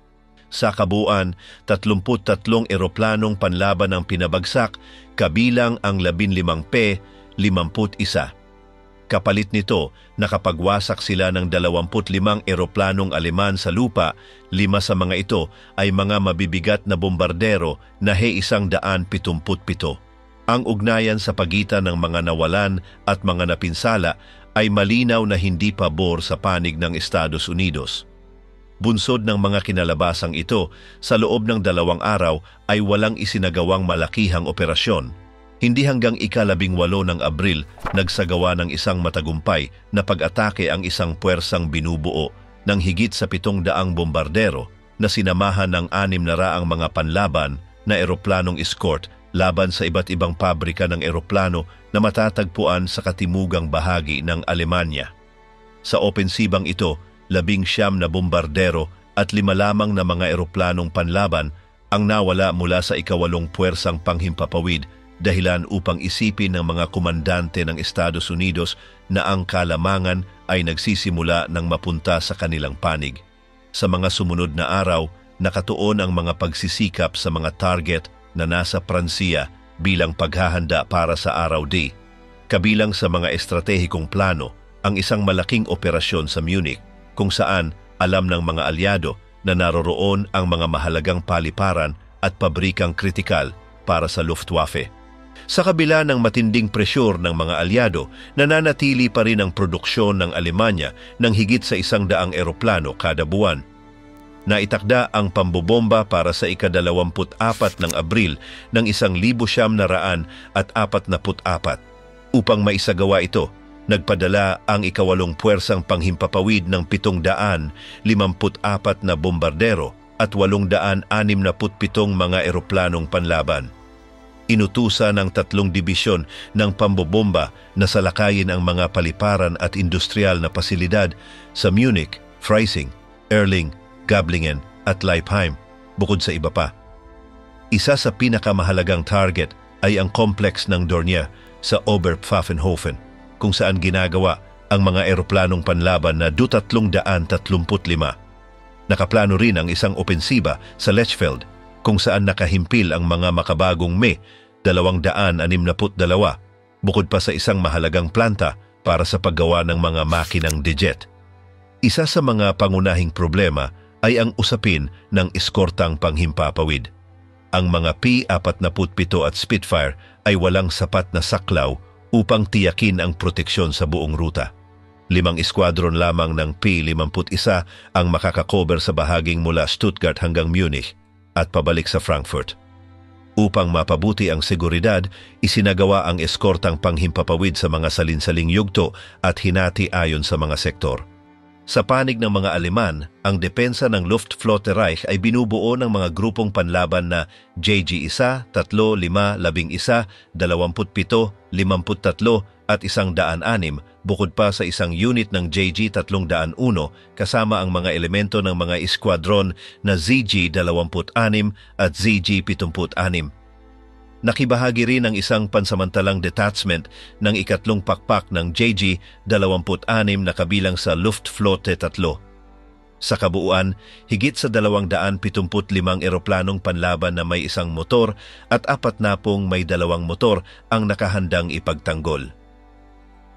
Sa kabuuan, 33 eroplanong panlaban ang pinabagsak, kabilang ang 15 P-51. Kapalit nito, nakapagwasak sila ng 25 eroplanong Aleman sa lupa. 5 sa mga ito ay mga mabibigat na bombardero na He-177. Ang ugnayan sa pagitan ng mga nawalan at mga napinsala ay malinaw na hindi pabor sa panig ng Estados Unidos. Bunsod ng mga kinalabasang ito, sa loob ng 2 araw ay walang isinagawang malakihang operasyon. Hindi hanggang ika-18 ng Abril nagsagawa ng isang matagumpay na pag-atake ang isang puwersang binubuo ng higit sa 700 bombardero na sinamahan ng 600 mga panlaban na eroplanong escort laban sa iba't ibang pabrika ng eroplano na matatagpuan sa katimugang bahagi ng Alemanya. Sa opensibang ito, 19 na bombardero at 5 lamang na mga eroplanong panlaban ang nawala mula sa ika-8 puwersang panghimpapawid, dahilan upang isipin ng mga komandante ng Estados Unidos na ang kalamangan ay nagsisimula ng mapunta sa kanilang panig. Sa mga sumunod na araw, nakatuon ang mga pagsisikap sa mga target na nasa Pransiya bilang paghahanda para sa araw D. Kabilang sa mga estratehikong plano ang isang malaking operasyon sa Munich, kung saan alam ng mga alyado na naroroon ang mga mahalagang paliparan at pabrikang kritikal para sa Luftwaffe. Sa kabila ng matinding presyur ng mga alyado, nananatili pa rin ang produksyon ng Alemanya ng higit sa 100 eroplano kada buwan. Naitakda ang pambobomba para sa ika-24 ng Abril ng 1944. Upang maisagawa ito, nagpadala ang ika-8 puwersang panghimpapawid ng 754 na bombardero at 867 mga eroplanong panlaban. Inutusan ng 3 dibisyon ng pambobomba na salakayin ang mga paliparan at industrial na pasilidad sa Munich, Freising, Erling, Gablingen at Leipheim, bukod sa iba pa. Isa sa pinakamahalagang target ay ang complex ng Dornier sa Oberpfaffenhofen, kung saan ginagawa ang mga eroplanong panlaban na Du-335. Nakaplano rin ang isang opensiba sa Lechfeld, kung saan nakahimpil ang mga makabagong Me-262, bukod pa sa isang mahalagang planta para sa paggawa ng mga makinang dijet. Isa sa mga pangunahing problema ay ang usapin ng eskortang panghimpapawid. Ang mga P-47 at Spitfire ay walang sapat na saklaw upang tiyakin ang proteksyon sa buong ruta. 5 eskwadron lamang ng P-51 ang makakakover sa bahaging mula Stuttgart hanggang Munich at pabalik sa Frankfurt. Upang mapabuti ang seguridad, isinagawa ang eskortang panghimpapawid sa mga salinsaling yugto at hinati ayon sa mga sektor. Sa panig ng mga Aleman, ang depensa ng Luftflotte Reich ay binubuo ng mga grupong panlaban na JG-1, 3, 5, 11, 27, 53 at 106, bukod pa sa isang unit ng JG-301 kasama ang mga elemento ng mga eskwadron na ZG-26 at ZG-76. Nakibahagi rin ang isang pansamantalang detachment ng ikatlong pakpak ng JG-26 na kabilang sa Luftflotte 3. Sa kabuuan, higit sa 275 eroplanong panlaban na may isang motor at 40 may 2 motor ang nakahandang ipagtanggol.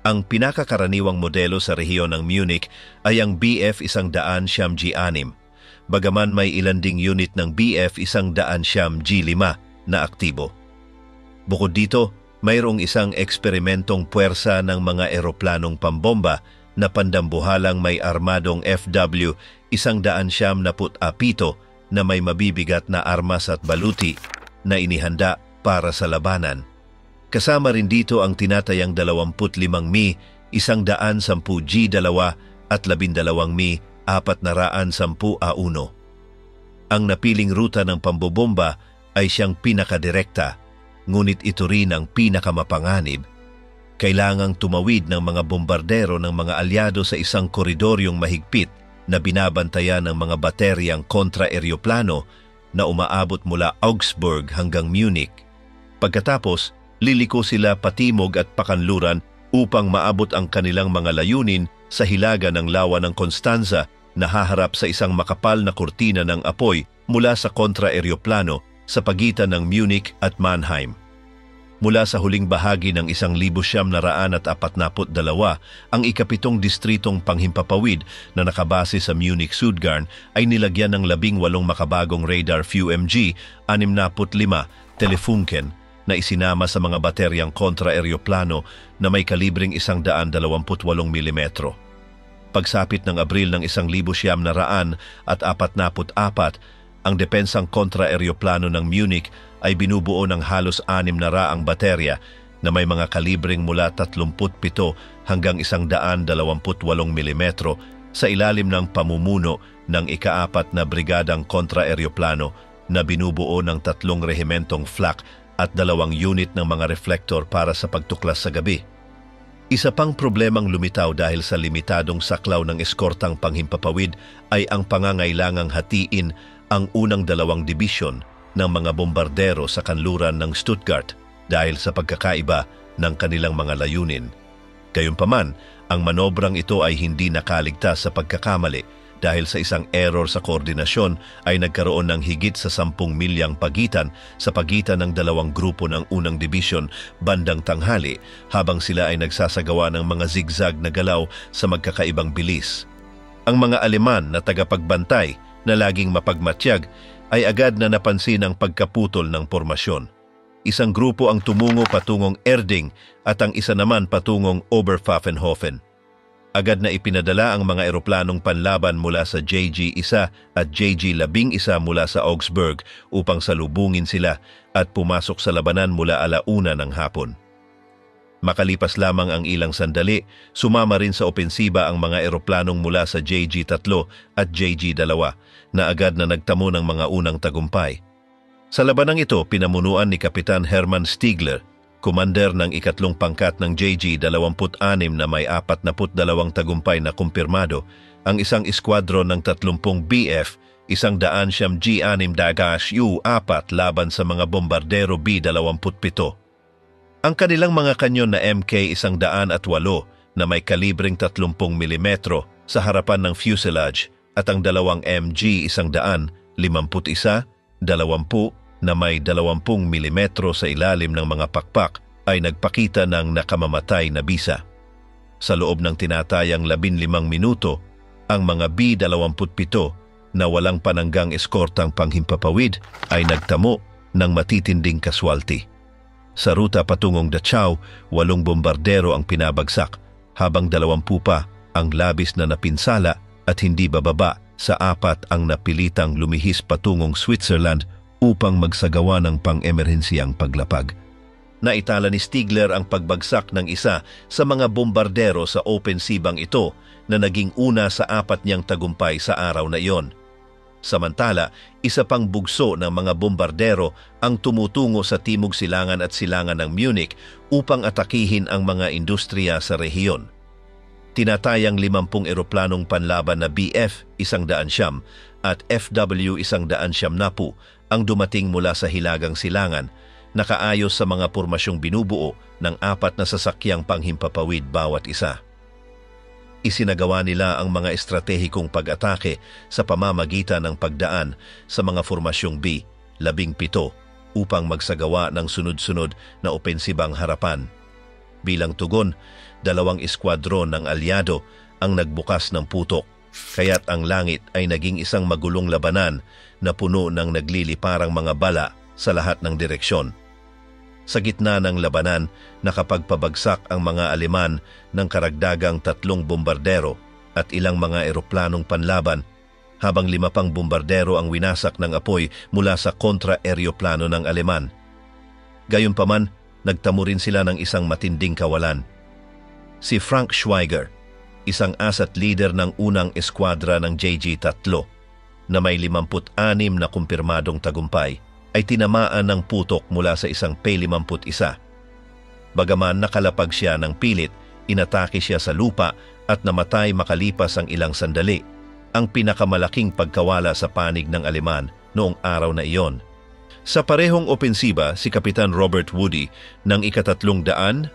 Ang pinakakaraniwang modelo sa rehiyon ng Munich ay ang Bf-100G6, bagaman may ilan ding unit ng Bf-100G5 na aktibo. Bukod dito, mayroong isang eksperimentong puwersa ng mga eroplanong pambomba na pandambuhalang may armadong FW-177 na may mabibigat na armas at baluti na inihanda para sa labanan. Kasama rin dito ang tinatayang 25 Mi-110G2 at 12 Mi-410A1. Ang napiling ruta ng pambobomba ay siyang pinakadirekta, ngunit ito rin ang pinakamapanganib. Kailangang tumawid ng mga bombardero ng mga alyado sa isang koridoryong mahigpit na binabantayan ng mga bateryang kontra-eroplano na umaabot mula Augsburg hanggang Munich. Pagkatapos, liliko sila patimog at pakanluran upang maabot ang kanilang mga layunin sa hilaga ng lawa ng Constanza na haharap sa isang makapal na kurtina ng apoy mula sa kontra-eroplano sa pagitan ng Munich at Mannheim. Mula sa huling bahagi ng 1942, ang ikapitong distritong panghimpapawid na nakabase sa Munich-Sudgarn ay nilagyan ng 18 makabagong radar FUMG-65 Telefunken na isinama sa mga bateryang kontra-eroplano na may kalibreng 128 mm. Pagsapit ng Abril ng 1944, ang depensang kontra-eroplano ng Munich ay binubuo ng halos 600 baterya na may mga kalibreng mula 37 hanggang 128 mm sa ilalim ng pamumuno ng ika-4 na Brigadang Kontra-Eroplano na binubuo ng 3 rehimentong flak at 2 unit ng mga reflektor para sa pagtuklas sa gabi. Isa pang problemang lumitaw dahil sa limitadong saklaw ng eskortang panghimpapawid ay ang pangangailangang hatiin ang unang 2 dibisyon ng mga bombardero sa kanluran ng Stuttgart dahil sa pagkakaiba ng kanilang mga layunin. Gayunpaman, ang manobrang ito ay hindi nakaligtas sa pagkakamali dahil sa isang error sa koordinasyon ay nagkaroon ng higit sa 10 milyang pagitan sa pagitan ng 2 grupo ng unang dibisyon bandang tanghali habang sila ay nagsasagawa ng mga zigzag na galaw sa magkakaibang bilis. Ang mga Aleman na tagapagbantay na laging mapagmatyag ay agad na napansin ang pagkaputol ng pormasyon. isang grupo ang tumungo patungong Erding at ang isa naman patungong Oberpfaffenhofen. Agad na ipinadala ang mga eroplanong panlaban mula sa JG-1 at JG-11 mula sa Augsburg upang salubungin sila at pumasok sa labanan mula 1:00 ng hapon. Makalipas lamang ang ilang sandali, sumama rin sa opensiba ang mga eroplanong mula sa JG-3 at JG-2 na agad na nagtamo ng mga unang tagumpay. Sa labanang ito, pinamunuan ni Kapitan Hermann Stiegler, commander ng ikatlong pangkat ng JG-26 na may 42 tagumpay na kumpirmado, ang isang eskwadron ng 30 BF, 100 G6-U4 laban sa mga bombardero B-27. Ang kanilang mga kanyon na MK-108 na may kalibreng 30 mm sa harapan ng fuselage at ang dalawang MG-151, 20 na may 20 mm sa ilalim ng mga pakpak ay nagpakita ng nakamamatay na bisa. Sa loob ng tinatayang 15 minuto, ang mga B-27 na walang pananggang eskortang panghimpapawid ay nagtamo ng matitinding kaswalti. Sa ruta patungong Dachau, 8 bombardero ang pinabagsak, habang 20 pa ang labis na napinsala at hindi bababa sa 4 ang napilitang lumihis patungong Switzerland upang magsagawa ng pang-emerhensiyang paglapag. Naitala ni Stiegler ang pagbagsak ng isa sa mga bombardero sa opensibang ito na naging una sa 4 niyang tagumpay sa araw na iyon. Samantala, isa pang bugso ng mga bombardero ang tumutungo sa timog silangan at silangan ng Munich upang atakihin ang mga industriya sa rehiyon. Tinatayang 50 eroplanong panlaban na Bf-100 at FW-100 ang dumating mula sa hilagang silangan, nakaayos sa mga pormasyong binubuo ng 4 na sasakyang panghimpapawid bawat isa. Isinagawa nila ang mga estratehikong pag-atake sa pamamagitan ng pagdaan sa mga formasyong B-17 upang magsagawa ng sunod-sunod na opensibang harapan. Bilang tugon, 2 eskwadron ng alyado ang nagbukas ng putok, kaya't ang langit ay naging isang magulong labanan na puno ng nagliliparang mga bala sa lahat ng direksyon. Sa gitna ng labanan, nakapagpabagsak ang mga Aleman ng karagdagang 3 bombardero at ilang mga eroplanong panlaban, habang 5 pang bombardero ang winasak ng apoy mula sa kontra-eroplano ng Aleman. Gayunpaman, nagtamo rin sila ng isang matinding kawalan. Si Frank Schweiger, isang asat leader ng unang eskwadra ng JG-3 na may 56 na kumpirmadong tagumpay, ay tinamaan ng putok mula sa isang P-51. Bagaman nakalapag siya ng pilit, inatake siya sa lupa at namatay makalipas ang ilang sandali, ang pinakamalaking pagkawala sa panig ng Aleman noong araw na iyon. Sa parehong opensiba, si Kapitan Robert Woody ng ika-344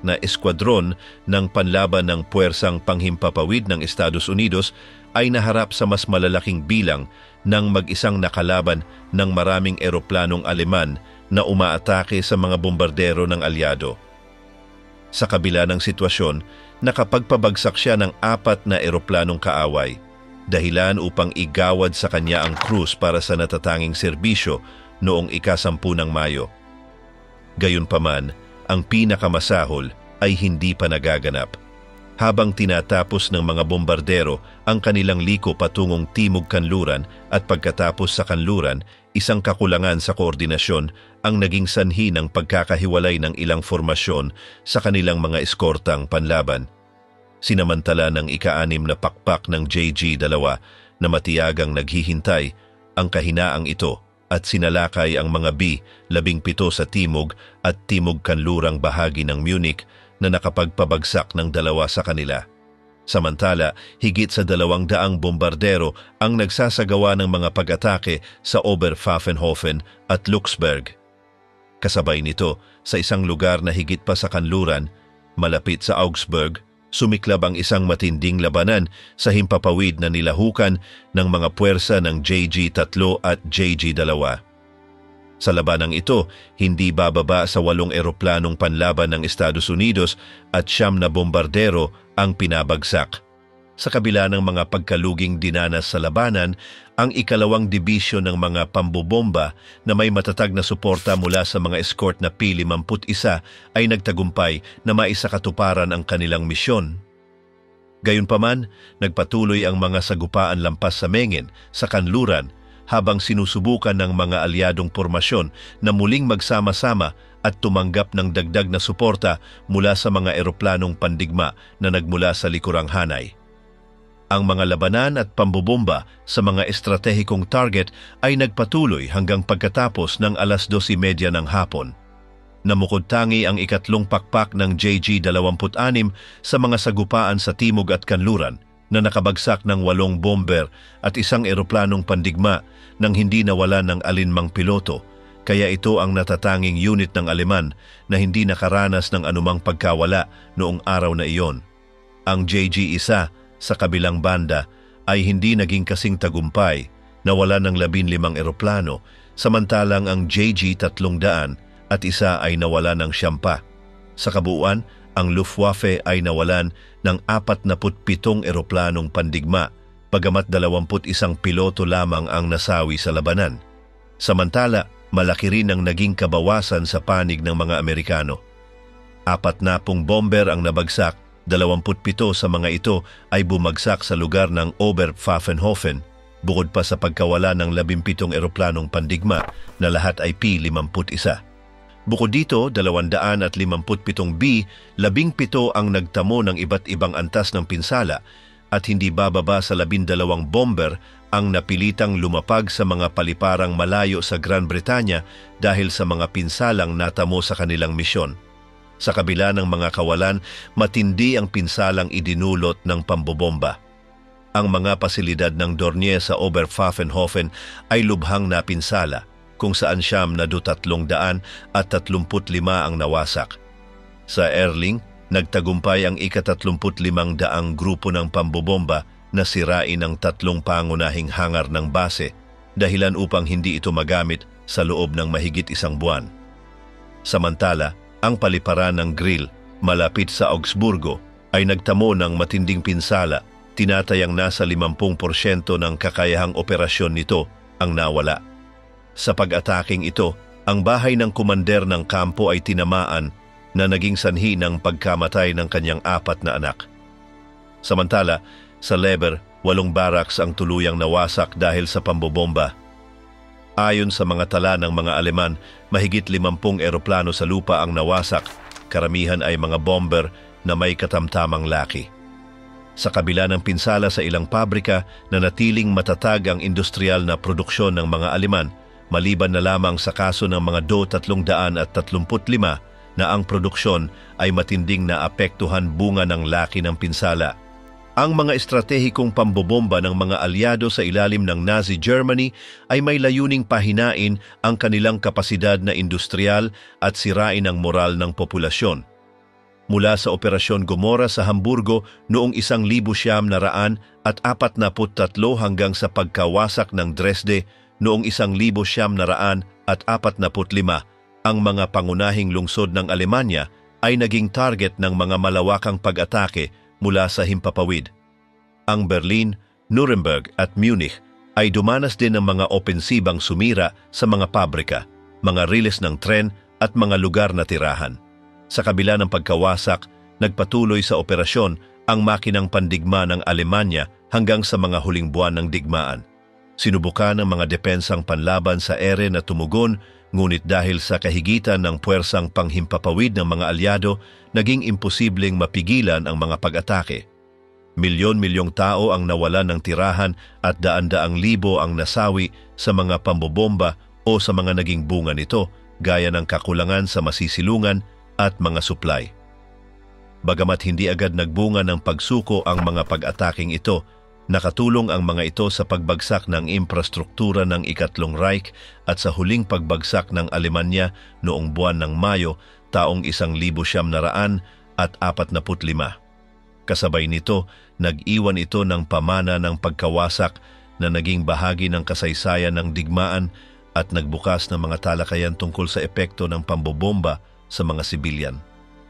na eskwadron ng panlaban ng puwersang panghimpapawid ng Estados Unidos ay naharap sa mas malalaking bilang ng mag-isang nakalaban ng maraming eroplanong Aleman na umaatake sa mga bombardero ng alyado. Sa kabila ng sitwasyon, nakapagpabagsak siya ng 4 na eroplanong kaaway, dahilan upang igawad sa kanya ang krus para sa natatanging serbisyo noong ika-10 ng Mayo. Gayunpaman, ang pinakamasahol ay hindi pa nagaganap. Habang tinatapos ng mga bombardero ang kanilang liko patungong Timog Kanluran at pagkatapos sa Kanluran, isang kakulangan sa koordinasyon ang naging sanhi ng pagkakahiwalay ng ilang formasyon sa kanilang mga eskortang panlaban. Sinamantala ng ika-6 na pakpak ng JG-2 na matiyagang naghihintay ang kahinaang ito at sinalakay ang mga B-17 sa Timog at Timog Kanlurang bahagi ng Munich na nakapagpabagsak ng 2 sa kanila. Samantala, higit sa 200 bombardero ang nagsasagawa ng mga pag-atake sa Oberpfaffenhofen at Luxemburg. Kasabay nito, sa isang lugar na higit pa sa kanluran, malapit sa Augsburg, sumiklab ang isang matinding labanan sa himpapawid na nilahukan ng mga puwersa ng JG-3 at JG-2. Sa labanang ito, hindi bababa sa 8 eroplanong panlaban ng Estados Unidos at 9 na bombardero ang pinabagsak. Sa kabila ng mga pagkaluging dinanas sa labanan, ang ikalawang dibisyon ng mga pambobomba na may matatag na suporta mula sa mga escort na P-51 ay nagtagumpay na maisakatuparan ang kanilang misyon. Gayunpaman, nagpatuloy ang mga sagupaan lampas sa Mengin, sa kanluran, habang sinusubukan ng mga alyadong pormasyon na muling magsama-sama at tumanggap ng dagdag na suporta mula sa mga eroplanong pandigma na nagmula sa likurang Hanay. Ang mga labanan at pambobomba sa mga estratehikong target ay nagpatuloy hanggang pagkatapos ng 12:30 ng hapon. Namukod-tangi ang ikatlong pakpak ng JG-26 sa mga sagupaan sa timog at kanluran na nakabagsak ng 8 bomber at isang eroplanong pandigma nang hindi nawalan ng alinmang piloto, kaya ito ang natatanging unit ng Aleman na hindi nakaranas ng anumang pagkawala noong araw na iyon. Ang JG-1 sa kabilang banda ay hindi naging kasing tagumpay, nawala ng 15 eroplano, samantalang ang JG-300 at isa ay nawala ng 9. Sa kabuuan, ang Luftwaffe ay nawalan ng 47 eroplanong pandigma, bagamat 21 piloto lamang ang nasawi sa labanan. Samantala, malaki rin ang naging kabawasan sa panig ng mga Amerikano. 40 bomber ang nabagsak, 27 sa mga ito ay bumagsak sa lugar ng Oberpfaffenhofen, bukod pa sa pagkawala ng 17 eroplanong pandigma na lahat ay P-51. Bukod dito, 257 B, 17 ang nagtamo ng iba't ibang antas ng pinsala at hindi bababa sa 12 bomber ang napilitang lumapag sa mga paliparang malayo sa Gran Bretanya dahil sa mga pinsalang natamo sa kanilang misyon. Sa kabila ng mga kawalan, matindi ang pinsalang idinulot ng pambobomba. Ang mga pasilidad ng Dornier sa Oberpfaffenhofen ay lubhang napinsala, kung saan 335 ang nawasak. Sa Erling, nagtagumpay ang ika-35 grupo ng pambobomba na sirain ang 3 pangunahing hangar ng base, dahilan upang hindi ito magamit sa loob ng mahigit 1 buwan. Samantala, ang paliparan ng Grill, malapit sa Augsburgo, ay nagtamo ng matinding pinsala, tinatayang nasa 50% ng kakayahang operasyon nito ang nawala. Sa pag-ataking ito, ang bahay ng kumander ng kampo ay tinamaan na naging sanhi ng pagkamatay ng kanyang 4 na anak. Samantala, sa Leber, 8 barracks ang tuluyang nawasak dahil sa pambobomba. Ayon sa mga tala ng mga Aleman, mahigit 50 eroplano sa lupa ang nawasak, karamihan ay mga bomber na may katamtamang laki. Sa kabila ng pinsala sa ilang pabrika, nanatiling matatag ang industrial na produksyon ng mga Aleman, maliban na lamang sa kaso ng mga Do-335 na ang produksyon ay matinding naapektuhan bunga ng laki ng pinsala. Ang mga estratehikong pambobomba ng mga alyado sa ilalim ng Nazi Germany ay may layuning pahinain ang kanilang kapasidad na industrial at sirain ang moral ng populasyon. Mula sa Operasyon Gomora sa Hamburgo noong 1943 hanggang sa pagkawasak ng Dresde noong 1945, ang mga pangunahing lungsod ng Alemanya ay naging target ng mga malawakang pag-atake mula sa himpapawid. Ang Berlin, Nuremberg at Munich ay dumanas din ng mga opensibang sumira sa mga pabrika, mga riles ng tren at mga lugar na tirahan. Sa kabila ng pagkawasak, nagpatuloy sa operasyon ang makinang pandigma ng Alemanya hanggang sa mga huling buwan ng digmaan. Sinubukan ng mga depensang panlaban sa ere na tumugon, ngunit dahil sa kahigitan ng puwersang panghimpapawid ng mga alyado, naging imposibleng mapigilan ang mga pag-atake. Milyon-milyong tao ang nawalan ng tirahan at daan-daang libo ang nasawi sa mga pambobomba o sa mga naging bunga nito, gaya ng kakulangan sa masisilungan at mga supply. Bagamat hindi agad nagbunga ng pagsuko ang mga pag-ataking ito, nakatulong ang mga ito sa pagbagsak ng infrastruktura ng Ikatlong Reich at sa huling pagbagsak ng Alemanya noong buwan ng Mayo taong 1945. Kasabay nito, nag-iwan ito ng pamana ng pagkawasak na naging bahagi ng kasaysayan ng digmaan at nagbukas ng mga talakayan tungkol sa epekto ng pambobomba sa mga sibilyan.